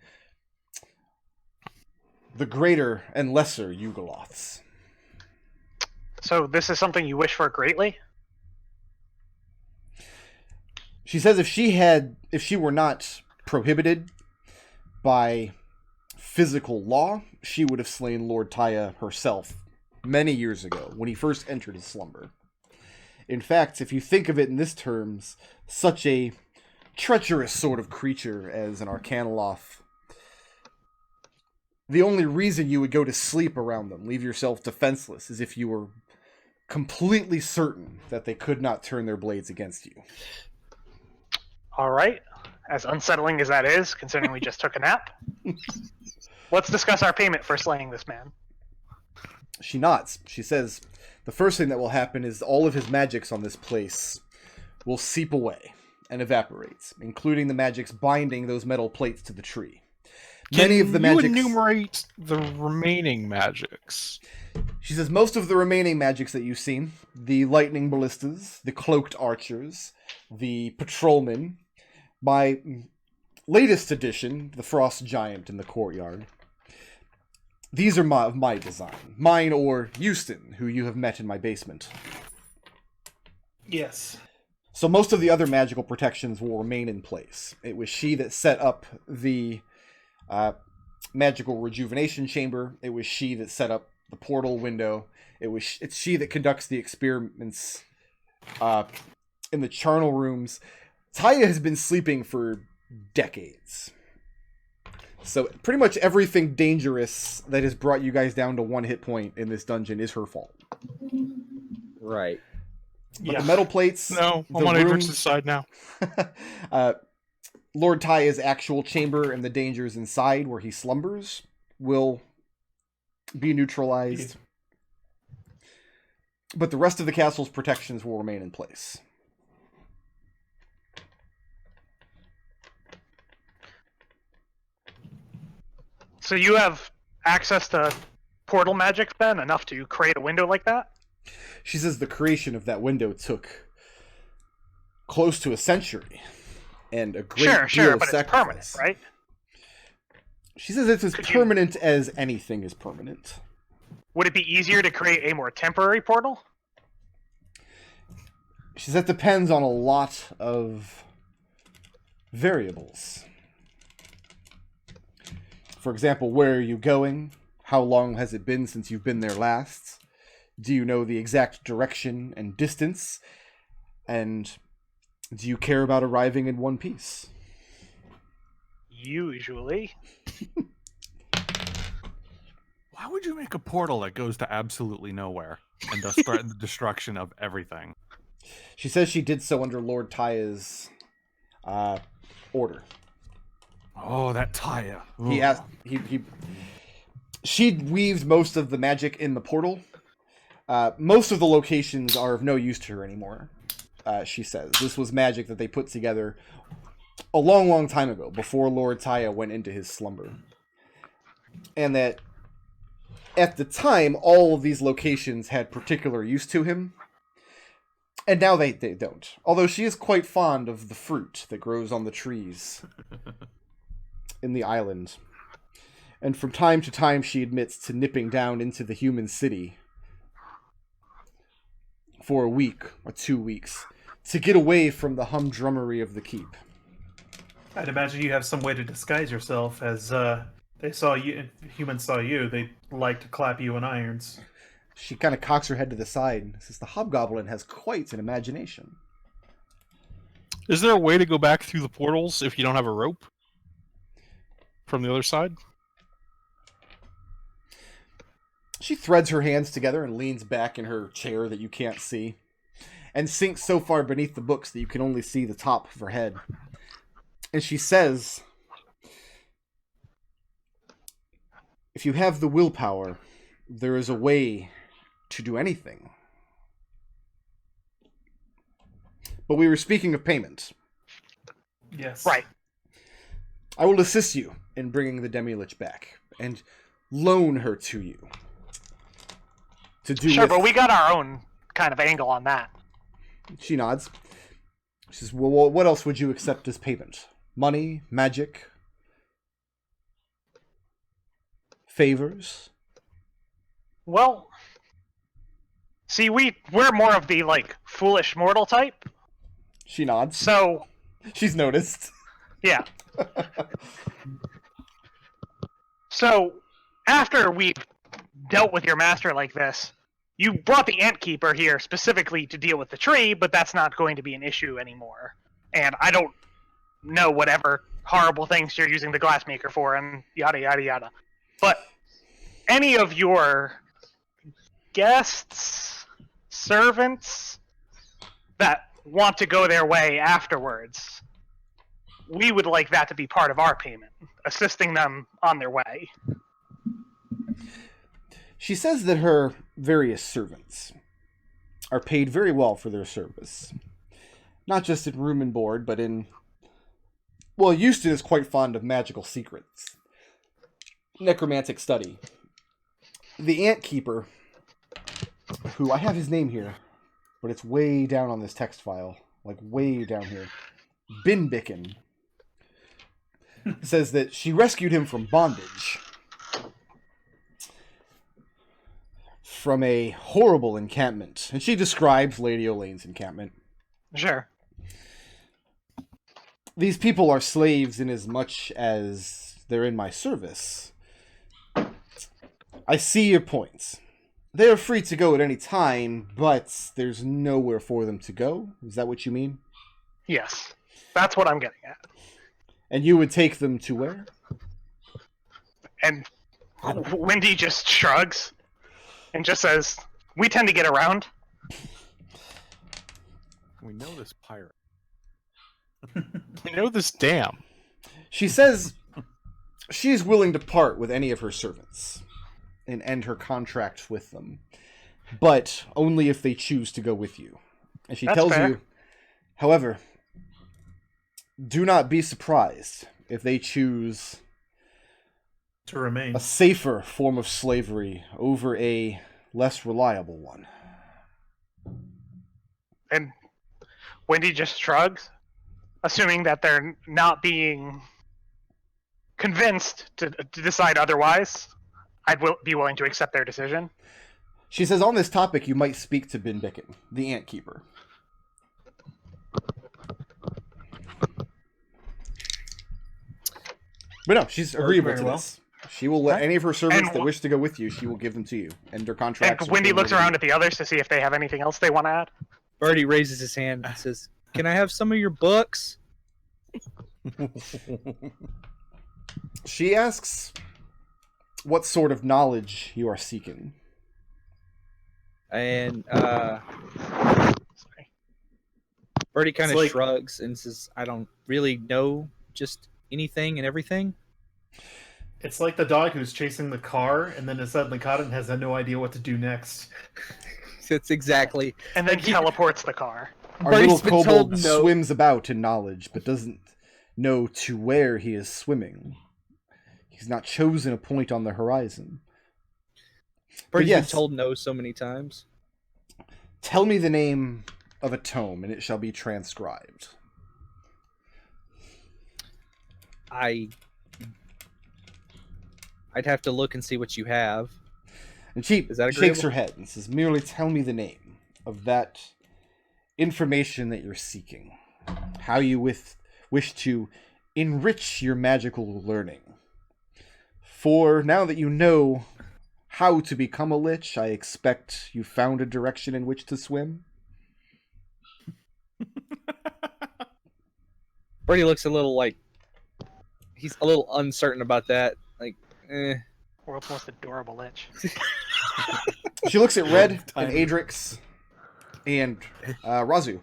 A: the greater and lesser Yugoloths.
C: So this is something you wish for greatly?
A: She says if she were not prohibited by physical law, she would have slain Lord Taya herself many years ago, when he first entered his slumber. In fact, if you think of it in this terms, such a treacherous sort of creature as an Arcanoloth, the only reason you would go to sleep around them, leave yourself defenseless, is if you were completely certain that they could not turn their blades against you.
C: All right. As unsettling as that is, considering we just took a nap, let's discuss our payment for slaying this man.
A: She nods. She says, the first thing that will happen is all of his magics on this place will seep away and evaporate, including the magics binding those metal plates to the tree. Many of the magics...
B: Can you enumerate the remaining magics?
A: She says most of the remaining magics that you've seen, the lightning ballistas, the cloaked archers, the patrolmen, my latest edition, the frost giant in the courtyard, these are my design. Mine or Houston, who you have met in my basement.
D: Yes.
A: So most of the other magical protections will remain in place. It was she that set up the magical rejuvenation chamber. It was she that set up the portal window. It's she that conducts the experiments in the charnel rooms. Taya has been sleeping for decades. So pretty much everything dangerous that has brought you guys down to 1 hit point in this dungeon is her fault.
E: Right.
A: But the metal plates...
B: No, I'm
A: the
B: on
A: room-
B: Adrex's side now.
A: Lord Taya's actual chamber and the dangers inside where he slumbers will be neutralized. But the rest of the castle's protections will remain in place.
C: So you have access to portal magic, Ben, enough to create a window like that?
A: She says the creation of that window took close to a century and a great deal
C: Sure,
A: of
C: but
A: sacrifice.
C: it's permanent, right?
A: She says it's as permanent as anything is permanent.
C: Would it be easier to create a more temporary portal?
A: She says that depends on a lot of variables. For example, where are you going? How long has it been since you've been there last? Do you know the exact direction and distance? And do you care about arriving in one piece?
C: Usually.
F: Why would you make a portal that goes to absolutely nowhere and does threaten the destruction of everything?
A: She says she did so under Lord Taya's order.
F: Oh, that Taya.
A: He asked. She weaves most of the magic in the portal. Most of the locations are of no use to her anymore. She says this was magic that they put together a long, long time ago, before Lord Taya went into his slumber, and that at the time all of these locations had particular use to him, and now they don't. Although she is quite fond of the fruit that grows on the trees in the island. And from time to time, she admits to nipping down into the human city for a week or 2 weeks to get away from the humdrummery of the keep.
D: I'd imagine you have some way to disguise yourself, as they saw you. Humans saw you. They like to clap you in irons.
A: She kind of cocks her head to the side and says, "The Hobgoblin has quite an imagination."
B: Is there a way to go back through the portals if you don't have a rope from the other side?
A: She threads her hands together and leans back in her chair that you can't see, and sinks so far beneath the books that you can only see the top of her head. And she says, "If you have the willpower, there is a way to do anything. But we were speaking of payment.
D: Yes.
C: Right.
A: I will assist you in bringing the Demi-Lich back, and loan her to you. To do
C: Sure,
A: with..."
C: but we got our own kind of angle on that.
A: She nods. She says, "Well, what else would you accept as payment? Money? Magic? Favors?"
C: Well, see, we're more of the, like, foolish mortal type,
A: She nods.
C: so,
A: She's noticed.
C: yeah. So, after we've dealt with your master like this, you brought the Ant Keeper here specifically to deal with the tree, but that's not going to be an issue anymore. And I don't know whatever horrible things you're using the glassmaker for, and yada yada yada. But any of your guests, servants, that want to go their way afterwards, we would like that to be part of our payment, assisting them on their way.
A: She says that her various servants are paid very well for their service. Not just in room and board, but in... Well, Houston is quite fond of magical secrets. Necromantic study. The Ant Keeper, who I have his name here, but it's way down on this text file. Like, way down here. Binbicken. Says that she rescued him from bondage. From a horrible encampment. And she describes Lady Olaine's encampment.
C: Sure.
A: These people are slaves in as much as they're in my service. I see your points. They are free to go at any time, but there's nowhere for them to go. Is that what you mean?
C: Yes. That's what I'm getting at.
A: And you would take them to where?
C: And Wendy just shrugs and just says, "We tend to get around."
F: We know this pirate.
B: We know this dam.
A: She says she is willing to part with any of her servants and end her contract with them, but only if they choose to go with you. And she
C: That's
A: tells
C: fair.
A: you, however, do not be surprised if they choose
D: To remain.
A: a safer form of slavery over a less reliable one.
C: And Wendy just shrugs, assuming that they're not being convinced to decide otherwise. I'd be willing to accept their decision.
A: She says, on this topic, you might speak to Binbicken, the Ant Keeper. But no, she's agreeable
D: very
A: to
D: well.
A: this. She will let any of her servants
C: And
A: that wish to go with you, she will give them to you. And their contracts.
C: And Wendy looks around at the others to see if they have anything else they want to add.
E: Birdie raises his hand and says, "Can I have some of your books?"
A: She asks what sort of knowledge you are seeking.
E: And
C: Sorry.
E: Birdie kind of
D: It's like-
E: shrugs and says, "I don't really know just anything and everything."
D: It's like the dog who's chasing the car and then is suddenly caught and has no idea what to do next.
E: That's exactly.
C: And then
E: Like he-
C: teleports the car.
A: Our
E: Birdie's
A: little
E: been told
A: kobold
E: no.
A: swims about in knowledge, but doesn't know to where he is swimming. He's not chosen a point on the horizon.
E: Birdie's
A: yes.
E: been told no so many times.
A: Tell me the name of a tome, and it shall be transcribed.
E: I I'd have to look and see what you have.
A: And she
E: Is that
A: shakes
E: agreeable?
A: her head and says, merely tell me the name of that information that you're seeking. How you wish to enrich your magical learning. For now that you know how to become a lich, I expect you found a direction in which to swim.
E: Birdie looks a little like he's a little uncertain about that. Like,
C: World's most adorable lich.
A: She looks at Red and
F: Tiny.
A: Adrex and Raazu.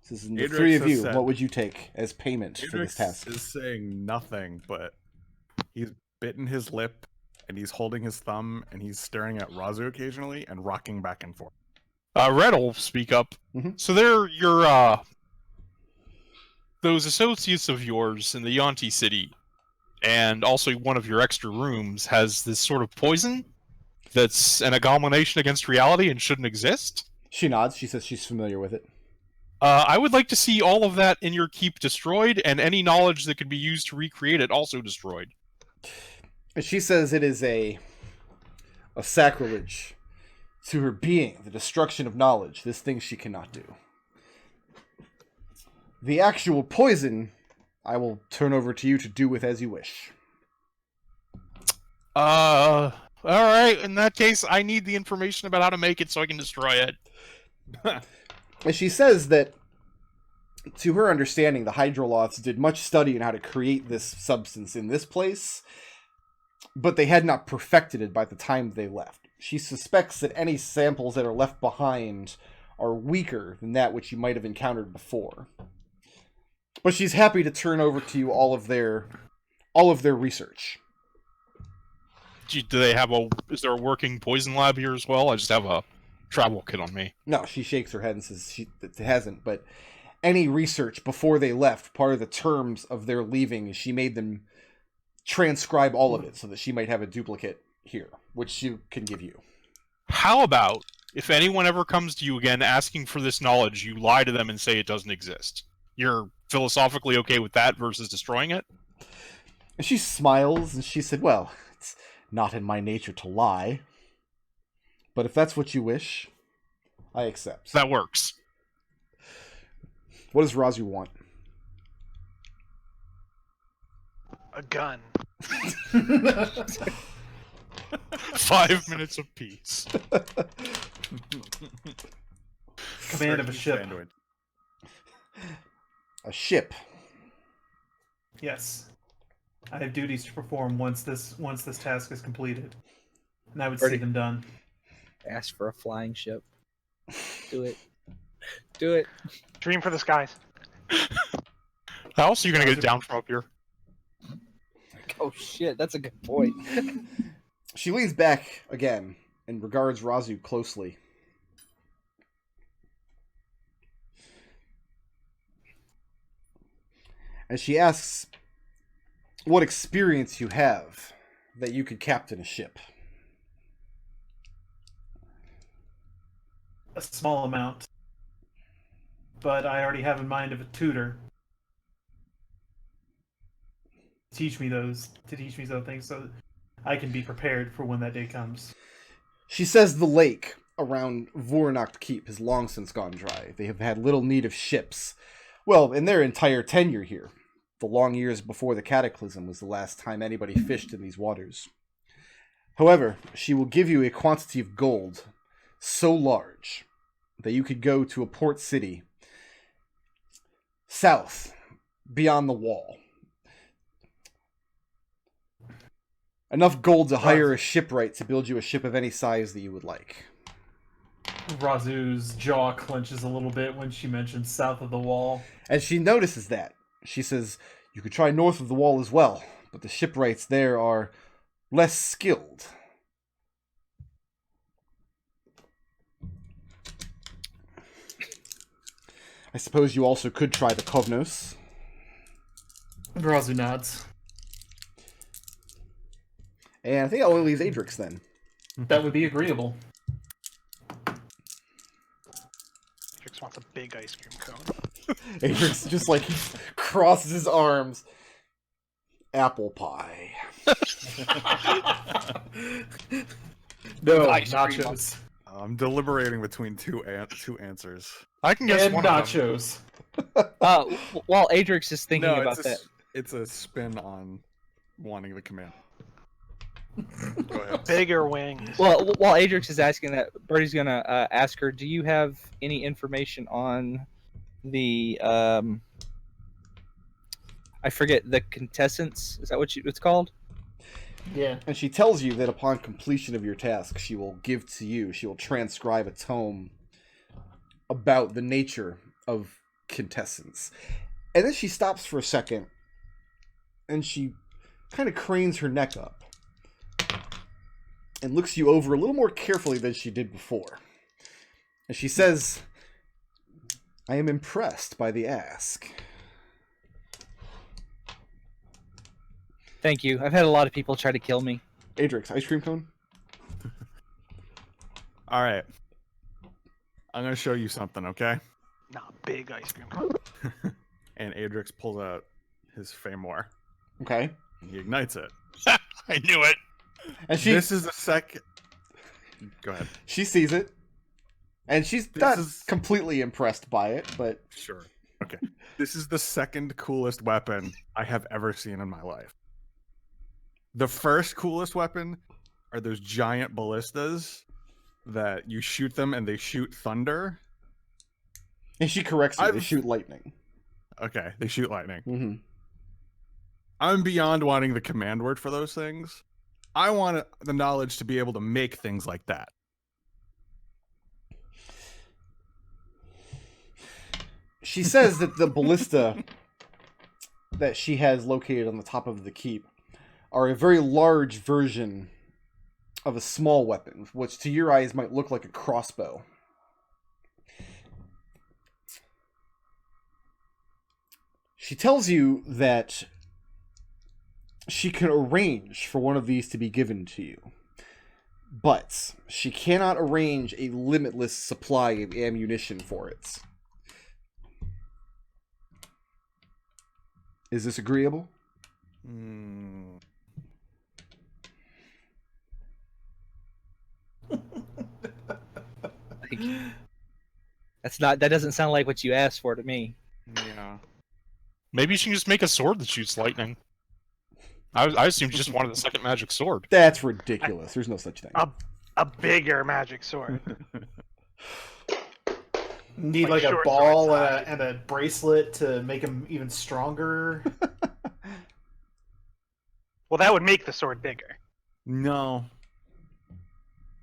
A: This is the
F: Adrex
A: three of
F: has
A: you.
F: said-
A: What would you take as payment for this
F: Adrex
A: task?
F: is saying nothing, but he's bitten his lip, and he's holding his thumb, and he's staring at Raazu occasionally and rocking back and forth.
B: Red will speak up.
A: Mhm.
B: So they're your those associates of yours in the Yuan-ti city, and also one of your extra rooms has this sort of poison that's an abomination against reality and shouldn't exist.
A: She nods. She says she's familiar with it.
B: I would like to see all of that in your keep destroyed, and any knowledge that could be used to recreate it also destroyed.
A: And she says it is a sacrilege to her being, the destruction of knowledge, this thing she cannot do. The actual poison, I will turn over to you to do with as you wish.
B: Alright, in that case, I need the information about how to make it so I can destroy it.
A: And she says that, to her understanding, the Hydroloths did much study in how to create this substance in this place, but they had not perfected it by the time they left. She suspects that any samples that are left behind are weaker than that which you might have encountered before. But she's happy to turn over to you all of their research.
B: Do they have is there a working poison lab here as well? I just have a travel kit on me.
A: No, she shakes her head and says it hasn't, but any research before they left, part of the terms of their leaving is she made them transcribe all of it so that she might have a duplicate here, which she can give you.
B: How about, if anyone ever comes to you again asking for this knowledge, you lie to them and say it doesn't exist? You're philosophically okay with that versus destroying it?
A: And she smiles and she said, well, it's not in my nature to lie, but if that's what you wish, I accept.
B: That works.
A: What does Raazu want?
C: A gun.
B: 5 minutes of peace.
D: Command of a ship.
F: Sandwich.
A: A ship.
D: Yes. I have duties to perform once this task is completed. And I would
E: Birdie.
D: see them done.
E: ask for a flying ship. Do it. Do it.
C: Dream for the skies.
B: How else are you gonna get it down from up here?
E: Oh shit, that's a good point.
A: She leans back again and regards Raazu closely. And she asks what experience you have that you could captain a ship.
D: A small amount. But I already have in mind of a tutor. To teach me those things so I can be prepared for when that day comes.
A: She says the lake around Voronacht Keep has long since gone dry. They have had little need of ships. Well, in their entire tenure here. The long years before the Cataclysm was the last time anybody fished in these waters. However, she will give you a quantity of gold so large that you could go to a port city south, beyond the wall. Enough gold to hire a shipwright to build you a ship of any size that you would like.
D: Raazu's jaw clenches a little bit when she mentions south of the wall.
A: And she notices that. She says, you could try north of the wall as well, but the shipwrights there are less skilled. I suppose you also could try the Kovnos.
D: Raazu nods.
A: And I think that only leaves Adrex then.
D: That would be agreeable.
C: Trix wants a big ice cream cone.
A: Adrex just like crosses his arms. apple pie.
G: No,
E: Ice cream.
G: nachos.
F: I'm deliberating between two answers.
B: I can guess
G: And
B: one of them.
G: nachos.
E: While Adrex is thinking
F: No,
E: about that,
F: it's a spin on wanting the command. Go ahead.
C: Bigger wings.
E: well, while Adrex is asking that, Birdie's gonna ask her, "Do you have any information on the I forget the contestants? Is that what it's called?"
G: Yeah.
A: And she tells you that upon completion of your task, she will transcribe a tome about the nature of contestants. And then she stops for a second, and she kind of cranes her neck up and looks you over a little more carefully than she did before. And she says, "I am impressed by the ask."
E: Thank you. I've had a lot of people try to kill me.
A: Adrex, ice cream cone?
F: All right. I'm gonna show you something, okay?
C: Not big ice cream cone.
F: And Adrex pulls out his Feymore.
A: Okay.
F: And he ignites it.
B: I knew it.
A: And she
F: This is the second. Go ahead.
A: she sees it. And she's
F: This
A: not
F: is-
A: completely impressed by it, but
F: Sure. Okay. This is the second coolest weapon I have ever seen in my life. The first coolest weapon are those giant ballistas that you shoot them and they shoot thunder.
A: and she corrects you, they
F: I've-
A: shoot lightning.
F: Okay, they shoot lightning.
A: Mm-hmm.
F: I'm beyond wanting the command word for those things. I want the knowledge to be able to make things like that.
A: She says that the ballista that she has located on the top of the keep are a very large version of a small weapon, which to your eyes might look like a crossbow. She tells you that she can arrange for one of these to be given to you, but she cannot arrange a limitless supply of ammunition for it. Is this agreeable?
E: Like, that doesn't sound like what you asked for to me.
F: Yeah.
B: Maybe she can just make a sword that shoots lightning. I assumed you just wanted the second magic sword.
A: That's ridiculous. There's no such thing.
C: A bigger magic sword.
G: Need
C: Like
G: like a
C: short
G: ball
C: sword size.
G: and a bracelet to make him even stronger.
C: Well, that would make the sword bigger.
F: No.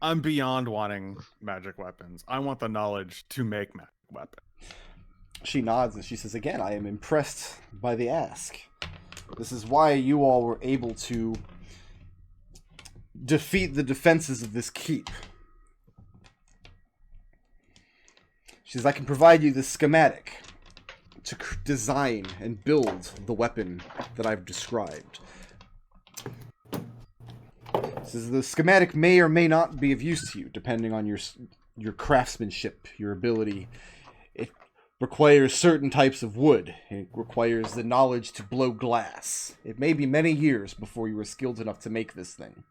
F: I'm beyond wanting magic weapons. I want the knowledge to make magic weapons.
A: She nods and she says, again, I am impressed by the ask. This is why you all were able to defeat the defenses of this keep. She says, I can provide you the schematic to design and build the weapon that I've described. Says the schematic may or may not be of use to you, depending on your craftsmanship, your ability. It requires certain types of wood. It requires the knowledge to blow glass. It may be many years before you are skilled enough to make this thing.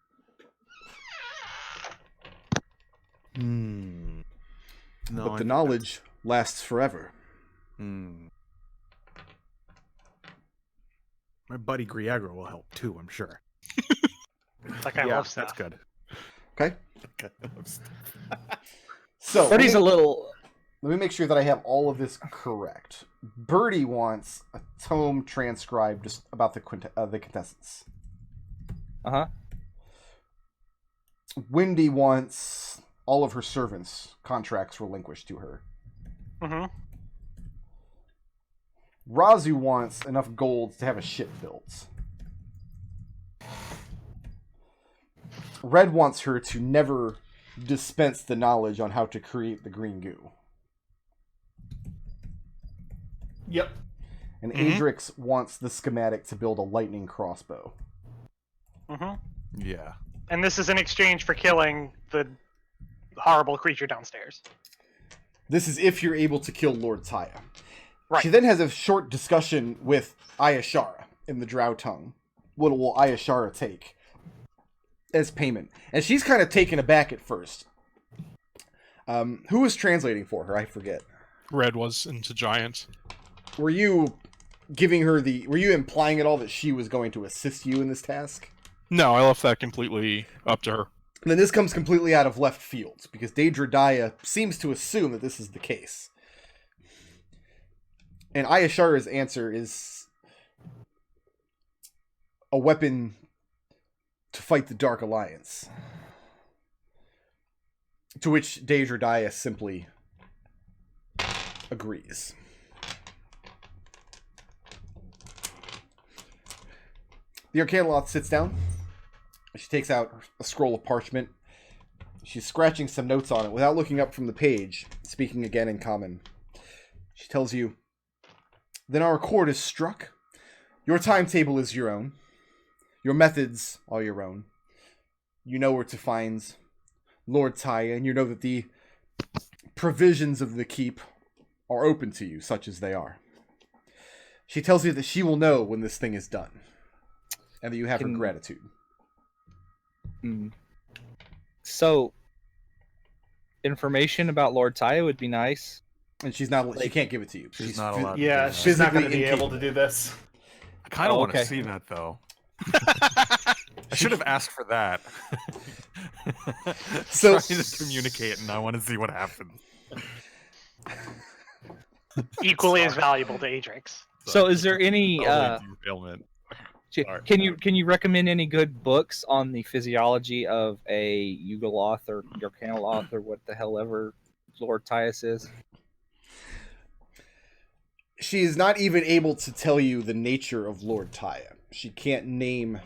F: No,
A: But the knowledge lasts forever.
F: My buddy Griagra will help too, I'm sure.
C: Like I love stuff.
F: That's good.
A: Okay?
F: Okay, I love stuff.
A: So,
E: Birdie's a little.
A: let me make sure that I have all of this correct. Birdie wants a tome transcribed just about the contestants.
E: Uh-huh.
A: Wendy wants all of her servants' contracts relinquished to her.
C: Mm-hmm.
A: Raazu wants enough gold to have a ship built. Red wants her to never dispense the knowledge on how to create the green goo.
G: Yep.
A: And
B: Mhm.
A: Adrex wants the schematic to build a lightning crossbow.
C: Mm-hmm.
F: Yeah.
C: And this is in exchange for killing the horrible creature downstairs.
A: This is if you're able to kill Lord Taya.
C: Right.
A: She then has a short discussion with Ayashara in the Drow tongue. what will Ayashara take as payment? And she's kind of taken aback at first. Who was translating for her? I forget.
B: Red was into giant.
A: Were you giving her were you implying at all that she was going to assist you in this task?
B: No, I left that completely up to her.
A: And then this comes completely out of left field, because Daedra Daya seems to assume that this is the case. And Ayashara's answer is a weapon to fight the Dark Alliance. To which Daedra Daya simply agrees. The Arcanoloth sits down. She takes out a scroll of parchment. She's scratching some notes on it without looking up from the page, speaking again in common. She tells you, "Then our accord is struck. Your timetable is your own. Your methods are your own. You know where to find Lord Taya, and you know that the provisions of the keep are open to you, such as they are." She tells you that she will know when this thing is done, and that you have her gratitude.
E: So, information about Lord Taya would be nice.
A: And she's not. She can't give it to you.
F: She's not allowed.
D: Yeah,
F: to do that.
D: she's not going to
A: physically
D: be able to do this.
F: I kind of want to
E: okay.
F: see that though. I should have asked for that.
A: So-
F: Trying to communicate, and I want to see what happens.
C: Equally as valuable to Adrex.
E: So, is there any?
F: Totally derailment. Sorry.
E: Can you recommend any good books on the physiology of a Yugoloth or Arcanoloth or what the hell ever Lord Tyus is?
A: She is not even able to tell you the nature of Lord Taya. She can't name.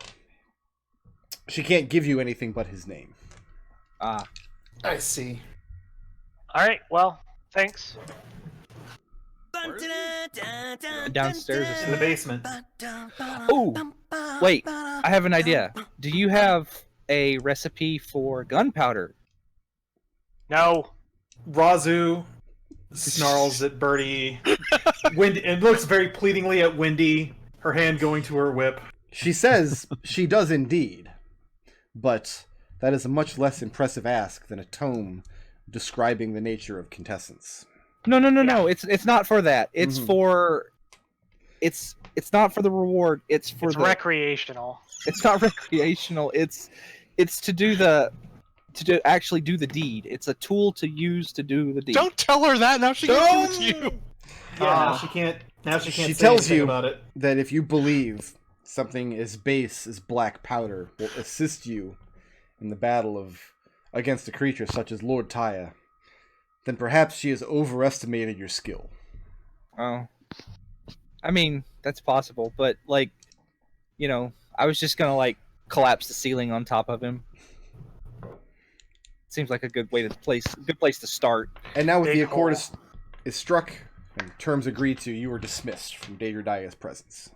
A: She can't give you anything but his name.
E: Ah,
G: I see.
C: All right. Well, thanks.
E: downstairs.
D: In the basement.
E: Oh, wait! I have an idea. Do you have a recipe for gunpowder?
C: No.
D: Raazu snarls at Birdie. And looks very pleadingly at Wendy, her hand going to her whip.
A: She says she does indeed, but that is a much less impressive ask than a tome describing the nature of contestants.
E: No. It's not for that. It's
A: Mhm.
E: for. It's not for the reward. It's for
C: It's
E: the.
C: recreational.
E: It's not recreational. It's to do actually do the deed. It's a tool to use to do the deed.
B: Don't tell her that. Now she can give it to you.
D: Yeah, now she can't.
A: She
D: say
A: tells
D: anything
A: you
D: about it.
A: that if you believe something as base as black powder will assist you in the battle against a creature such as Lord Taya, then perhaps she has overestimated your skill.
E: Oh, I mean that's possible, but I was just gonna collapse the ceiling on top of him. Seems like a good place to start.
A: And now with
C: Big
A: the accord
C: hole.
A: is struck and terms agreed to, you are dismissed from Daedra Daya's presence.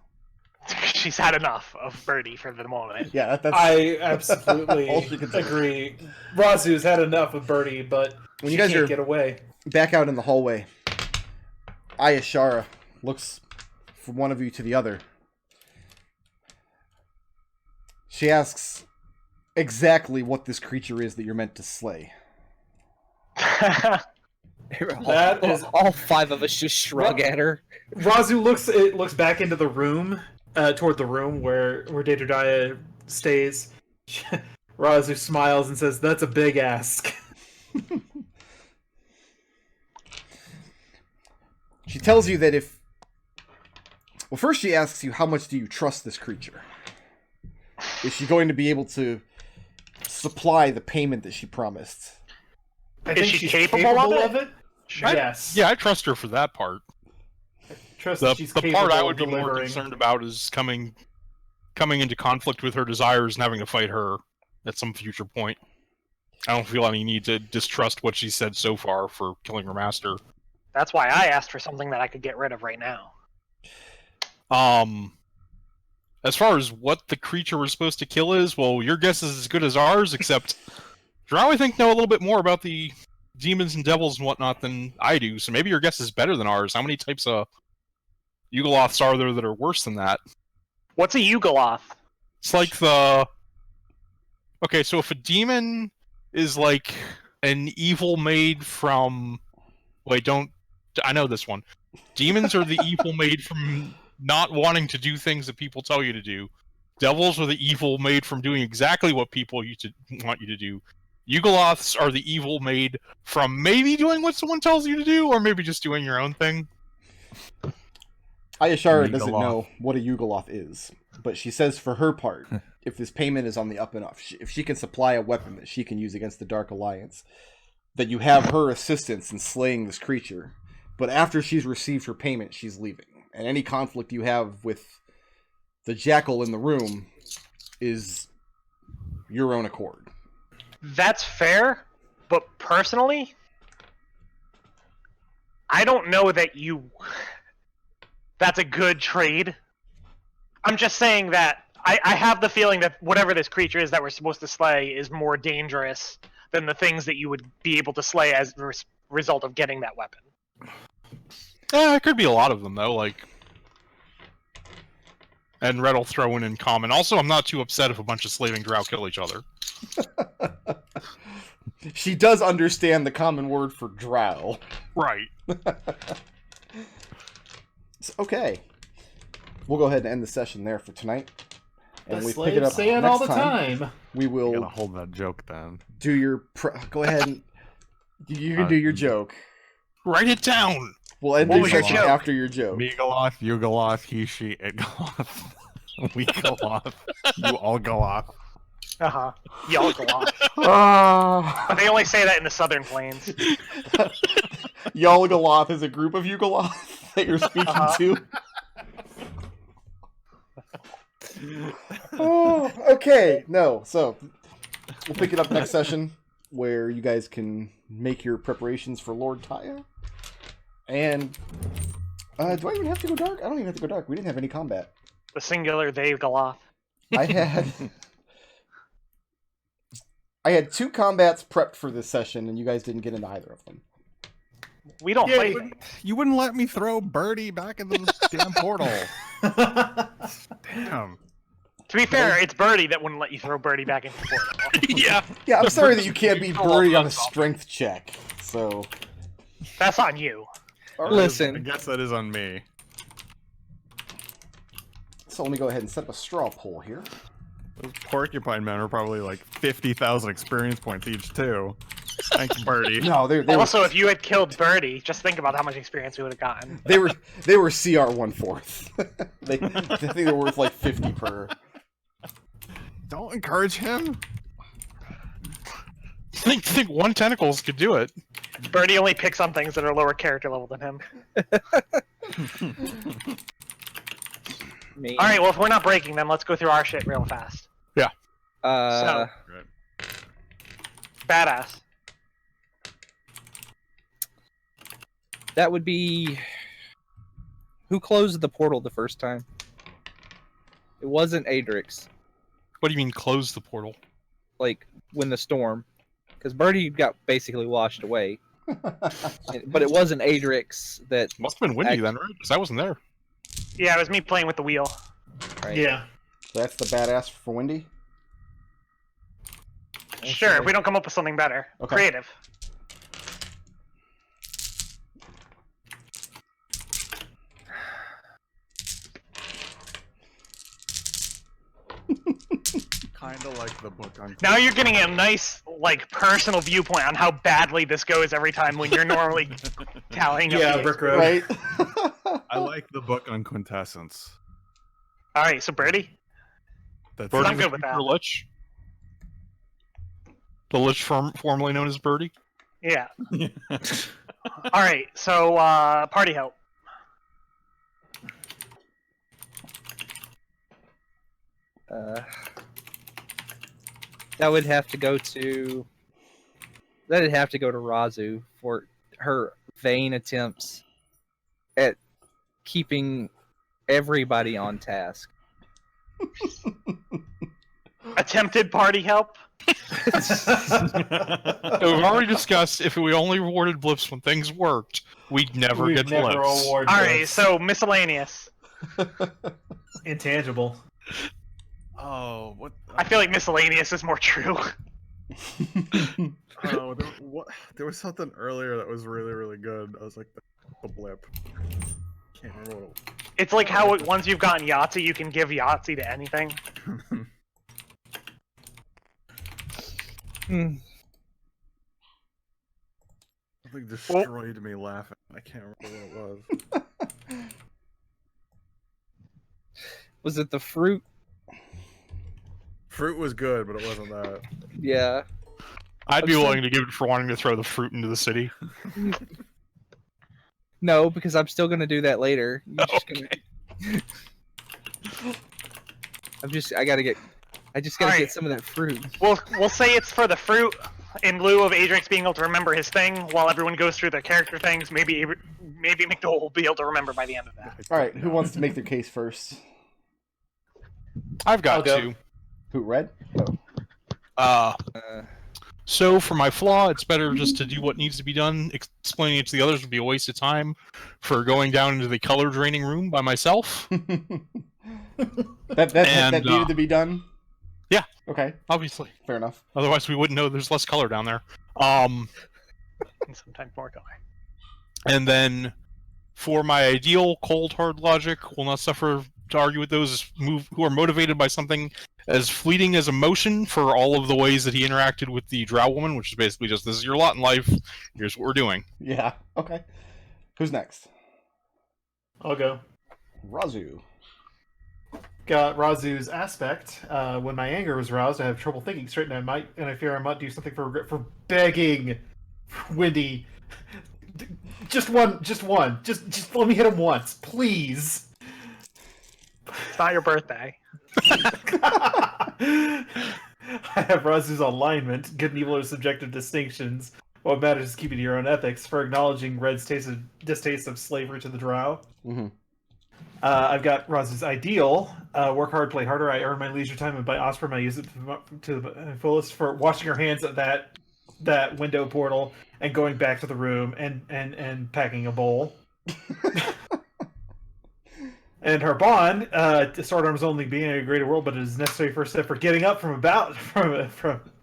C: She's had enough of Birdie for the moment.
A: Yeah, that's
D: I absolutely
A: all she can say.
D: agree. Raazu's had enough of Birdie, but
A: When
D: she
A: you guys
D: can't
A: are
D: get away.
A: back out in the hallway, Ayashara looks from one of you to the other. She asks exactly what this creature is that you're meant to slay.
D: That is-
E: all five of us just shrug at her.
D: Raazu looks back into the room, toward the room where Daedra Daya stays. Raazu smiles and says, "That's a big ask."
A: She tells you that well, first she asks you, how much do you trust this creature? Is she going to be able to supply the payment that she promised?
D: I
C: Is
D: think
C: she
D: she's
C: capable of
D: it. Yes.
B: Yeah, I trust her for that part.
D: Trust
B: The
D: that she's
B: part
D: capable
B: I
D: of
B: would be more
D: delivering.
B: concerned about is coming into conflict with her desires and having to fight her at some future point. I don't feel any need to distrust what she said so far for killing her master.
C: That's why I asked for something that I could get rid of right now.
B: As far as what the creature we're supposed to kill is, well, your guess is as good as ours, except Drow, I think, know a little bit more about the demons and devils and whatnot than I do, so maybe your guess is better than ours. How many types of Yugoloths are there that are worse than that?
C: What's a Yugoloth?
B: It's like the... Okay, so if a demon is like an evil made from... Wait, don't... I know this one. Demons are the evil made from not wanting to do things that people tell you to do. Devils are the evil made from doing exactly what people want you to do. Yugoloths are the evil made from maybe doing what someone tells you to do, or maybe just doing your own thing.
A: Ayashara doesn't know what a Yugoloth is, but she says for her part, if this payment is on the up and up, if she can supply a weapon that she can use against the Dark Alliance, that you have her assistance in slaying this creature. But after she's received her payment, she's leaving. And any conflict you have with the jackal in the room is your own accord.
C: That's fair, but personally, I don't know that that's a good trade. I'm just saying that I have the feeling that whatever this creature is that we're supposed to slay is more dangerous than the things that you would be able to slay as a result of getting that weapon.
B: It could be a lot of them, though, like... And Red will throw in common. Also, I'm not too upset if a bunch of slaving drow kill each other.
A: She does understand the common word for drow.
B: Right.
A: Okay. We'll go ahead and end the session there for tonight. And
G: The
A: we pick it up
G: slaves say it
A: next
G: all the
A: time.
G: time.
A: We
F: You
A: will
F: gotta hold that joke then.
A: do your... Go ahead and... You can do your joke.
B: Write it down!
A: We'll end
C: What
A: the
C: was your
A: session
C: joke?
A: after your joke.
F: Megaloth, Yugoloth, he, she, it Goloth. We Goloth. You all Goloth.
C: Uh-huh. Y'all go off.
A: Ah,
C: But they only say that in the southern plains.
A: Yalgaloth is a group of Yugoloth that you're speaking to. Oh, okay. No, so we'll pick it up next session where you guys can make your preparations for Lord Taya. And do I even have to go dark? I don't even have to go dark. We didn't have any combat.
C: The singular they Galoth.
A: I had 2 combats prepped for this session, and you guys didn't get into either of them.
C: We don't fight.
F: You wouldn't let me throw Birdie back into the damn portal. Damn.
C: To be fair, it's Birdie that wouldn't let you throw Birdie back into the portal.
B: Yeah.
A: Yeah, I'm sorry that you can't beat Birdie on a strength check. So
C: That's on you.
F: I
E: Listen,
F: guess that is on me.
A: let me go ahead and set up a straw poll here.
F: Those porcupine men are probably like 50,000 experience points each, too. Thanks, Birdie.
A: No, they
C: Also,
A: were
C: if you had killed Birdie, just think about how much experience we would have gotten.
A: they were CR 1/4. I think they're worth like 50 per.
F: Don't encourage him.
B: I think one tentacles could do it.
C: Birdie only picks on things that are lower character level than him.
E: me.
C: Alright, well, if we're not breaking them, let's go through our shit real fast.
E: Uh,
C: Badass.
E: that would be who closed the portal the first time. It wasn't Adrex.
B: What do you mean, close the portal?
E: Like when the storm, because Birdie got basically washed away. But it wasn't Adrex that.
B: Must have been windy then, right? Because I wasn't there.
C: Yeah, it was me playing with the wheel.
E: Right?
G: Yeah.
A: That's the badass for Wendy.
C: Sure, if we don't come up with something better.
A: Okay.
C: Creative.
F: Kind of like the book on.
C: Now you're getting a nice, like, personal viewpoint on how badly this goes every time when you're normally tallying up
G: Yeah,
C: the
G: Brick Road.
A: Right?
F: I like the book on quintessence.
C: Alright, so Birdie?
F: That's
C: I'm
B: Birdie
C: good
B: the
C: with that.
B: future Lich. The Lich formerly known as Birdie.
C: Yeah. Alright, so, party help.
E: That would have to go to. That'd have to go to Raazu for her vain attempts at keeping everybody on task.
C: Attempted party help?
B: So we've already discussed if we only rewarded blips when things worked, we'd never
G: We've
B: get
G: never
B: blips.
G: awarded
C: Alright,
G: those.
C: so miscellaneous.
D: Intangible.
F: Oh, what?
C: I feel like miscellaneous is more true.
F: Oh, there was something earlier that was really, really good. I was like, the blip. Can't remember what it
C: It's like how once you've gotten Yahtzee, you can give Yahtzee to anything.
F: was.
E: Hmm.
F: Something destroyed me laughing. I can't remember what it was.
E: Was it the fruit?
F: Fruit was good, but it wasn't that.
E: Yeah.
B: I'd be
E: I'm
B: willing to give it for wanting to throw the fruit into the city.
E: No, because I'm still gonna do that later. You're just gonna... I just gotta
C: Alright.
E: get some of that fruit.
C: We'll say it's for the fruit in lieu of Adrex being able to remember his thing while everyone goes through their character things. Maybe McDohl will be able to remember by the end of that.
A: All right, who wants to make their case first?
B: I've got
G: I'll go.
B: two.
A: Who, Red? Oh.
B: So for my flaw, it's better just to do what needs to be done. Explaining it to the others would be a waste of time. For going down into the color draining room by myself,
A: that needed to be done?
B: Yeah.
A: Okay,
B: obviously.
A: fair enough.
B: Otherwise, we wouldn't know there's less color down there.
C: And sometimes more color.
B: And then for my ideal, cold hard logic will not suffer to argue with those who are motivated by something as fleeting as emotion for all of the ways that he interacted with the drow woman, which is basically just, this is your lot in life, here's what we're doing.
A: Yeah, okay. Who's next?
G: I'll go.
A: Raazu.
G: Got Raazu's aspect. When my anger was roused, I have trouble thinking straight, and I fear I might do something for begging Wendy. Just one. Just let me hit him once, please.
C: It's not your birthday.
G: I have Raazu's alignment. Good and evil are subjective distinctions. What matters is keeping to your own ethics. For acknowledging Red's distaste of slavery to the drow.
A: Mm-hmm.
G: I've got Raazu's ideal. Work hard, play harder. I earn my leisure time, and by Osprey, I use it to the fullest. For washing her hands at that window portal and going back to the room and packing a bowl. And her bond, sword arms only being a greater world, but it is necessary first step for getting up from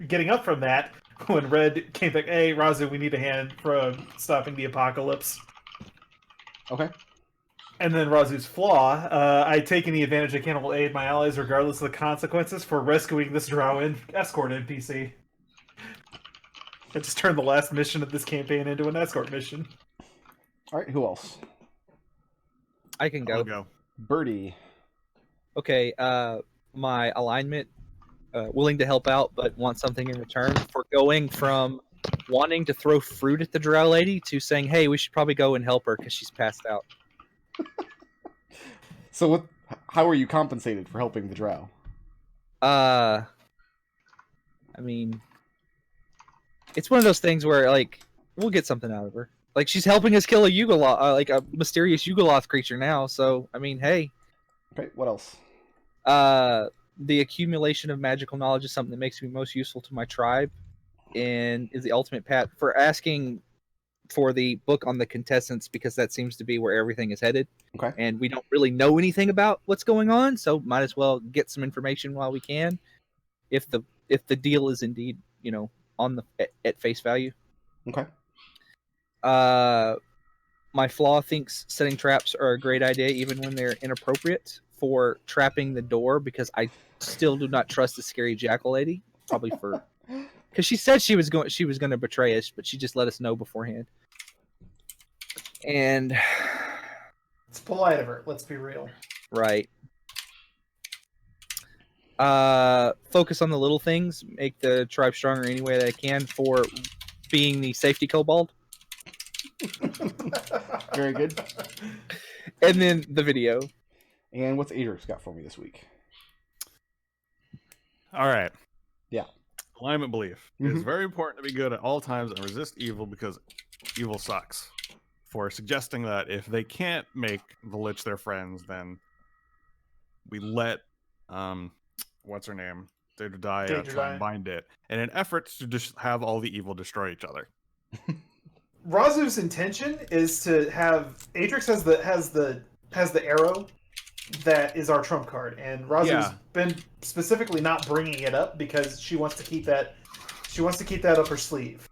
G: getting up from that. When Red came back, hey Raazu, we need a hand from stopping the apocalypse.
A: Okay.
G: And then Raazu's flaw, I take any advantage I can will aid my allies regardless of the consequences for rescuing this drow escort NPC. I just turned the last mission of this campaign into an escort mission.
A: All right, who else?
E: I can go.
F: I'll go.
A: Birdie.
E: Okay, my alignment, willing to help out, but want something in return for going from wanting to throw fruit at the drow lady to saying, hey, we should probably go and help her because she's passed out.
A: So how are you compensated for helping the drow?
E: I mean, it's one of those things where, like, we'll get something out of her. Like, she's helping us kill a Yugoloth, like a mysterious Yugoloth creature now, so, I mean, hey.
A: Okay, what else?
E: The accumulation of magical knowledge is something that makes me most useful to my tribe, and is the ultimate path for asking for the book on the contestants, because that seems to be where everything is headed.
A: Okay.
E: And we don't really know anything about what's going on, so might as well get some information while we can, if the deal is indeed, on the at face value.
A: Okay.
E: My flaw thinks setting traps are a great idea, even when they're inappropriate for trapping the door, because I still do not trust the scary jackal lady. Probably because she said she was going to betray us, but she just let us know beforehand. And
G: It's polite of her, let's be real.
E: right. Focus on the little things, make the tribe stronger any way that I can for being the safety kobold.
A: Very good.
E: And then the video.
A: And what's Adrex got for me this week?
F: All right.
A: Yeah.
F: Alignment belief. It's very important to be good at all times and resist evil because evil sucks. For suggesting that if they can't make the Lich their friends, then we let what's her name? Daedra try and bind it in an effort to just have all the evil destroy each other.
G: Raazu's intention is to have Adrex has the arrow that is our trump card, and Raazu's been specifically not bringing it up because she wants to keep that. She wants to keep that up her sleeve.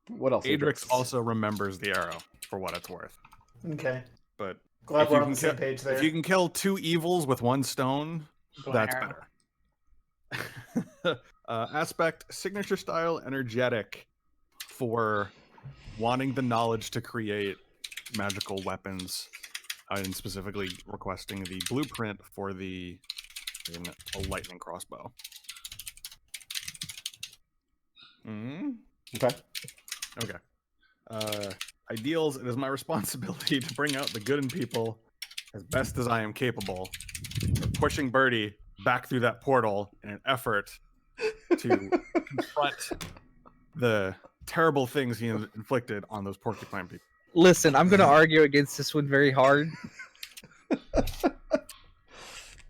A: What else?
F: Adrex also remembers the arrow for what it's worth.
G: Okay.
F: But
G: Glad
F: if
G: we're
F: you
G: on the
F: can
G: same page there.
F: if you can kill 2 evils with 1 stone,
C: Go
F: that's
C: arrow.
F: better. Aspect, signature style, energetic for wanting the knowledge to create magical weapons, and specifically requesting the blueprint for a lightning crossbow.
A: Okay.
F: Ideals, it is my responsibility to bring out the good in people as best as I am capable, pushing Birdie back through that portal in an effort to confront the terrible things he inflicted on those porcupine people.
E: Listen, I'm going to argue against this one very hard.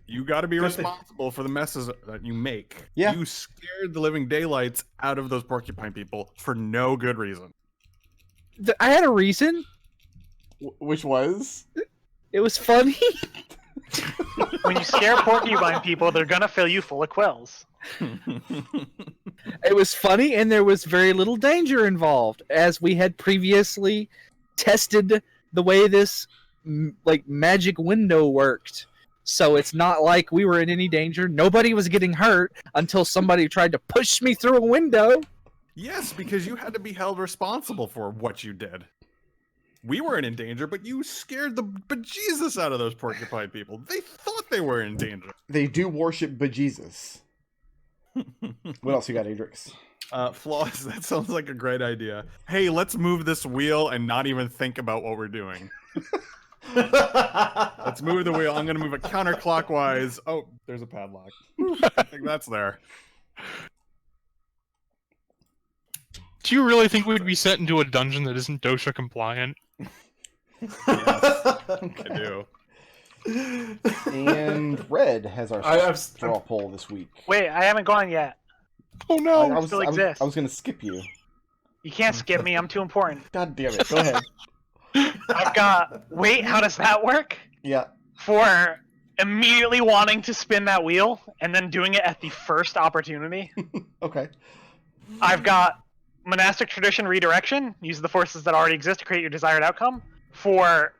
F: You got to be
G: Good thing.
F: responsible for the messes that you make.
A: Yeah.
F: You scared the living daylights out of those porcupine people for no good reason.
E: I had a reason.
A: Which was?
E: It was funny.
C: When you scare porcupine people, they're gonna fill you full of quills.
E: It was funny, and there was very little danger involved, as we had previously tested the way this magic window worked. So it's not like we were in any danger. Nobody was getting hurt until somebody tried to push me through a window.
F: Yes, because you had to be held responsible for what you did. We weren't in danger, but you scared the bejesus out of those porcupine people. They thought they were in danger.
A: They do worship bejesus. What else you got, Adrex?
F: Flaws, that sounds like a great idea. Hey, let's move this wheel and not even think about what we're doing. Let's move the wheel. I'm going to move it counterclockwise. Oh, there's a padlock. I think that's there.
B: Do you really think we'd be sent into a dungeon that isn't dosha compliant?
F: I do.
A: And Red has our straw poll this week.
C: Wait, I haven't gone yet.
B: Oh no!
A: I was
C: still
A: going
C: exists.
A: to skip you.
C: You can't skip me. I'm too important.
A: God damn it. Go ahead.
C: I've got. Wait, how does that work?
A: Yeah.
C: For immediately wanting to spin that wheel and then doing it at the first opportunity.
A: Okay.
C: I've got monastic tradition redirection. Use the forces that already exist to create your desired outcome. For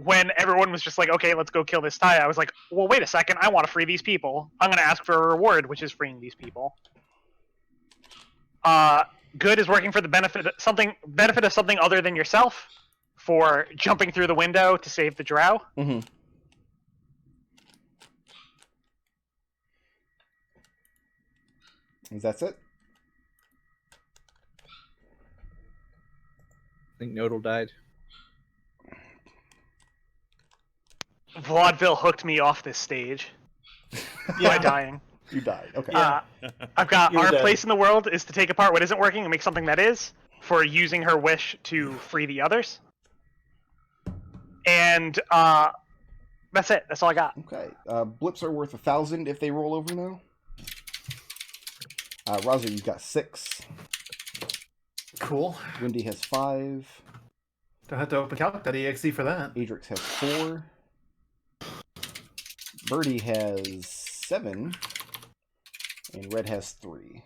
C: when everyone was just like, okay, let's go kill this tie, I was like, well, wait a second, I want to free these people. I'm going to ask for a reward, which is freeing these people. Good is working for the benefit of something other than yourself. For jumping through the window to save the drow.
A: Mm-hmm. That's it?
E: I think Nodal died.
C: Vaudeville hooked me off this stage by dying.
A: You died. Okay.
C: I've got
G: You're
C: our
G: dead.
C: place in the world is to take apart what isn't working and make something that is, for using her wish to free the others. And that's it. That's all I got.
A: Okay. Blips are worth 1,000 if they roll over now. Raazu, you've got 6.
G: Cool.
A: Windy has 5.
G: Don't have to open calc.exe for that.
A: Adrex has 4. Birdie has 7. And Red has 3.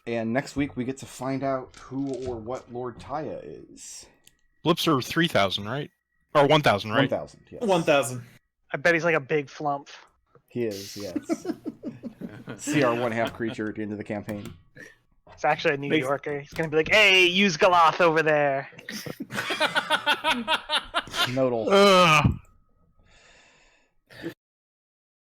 A: And next week we get to find out who or what Lord Taya is.
B: Blips are 3,000, right? Or 1,000, right?
A: 1,000, yes.
G: 1,000.
C: I bet he's like a big Flumph.
A: He is, yes. CR 1/2 creature at the end of the campaign.
C: It's actually a New
G: Makes-
C: Yorker. He's gonna be like, hey, use Galoth over there.
A: Nodal.
B: Ugh.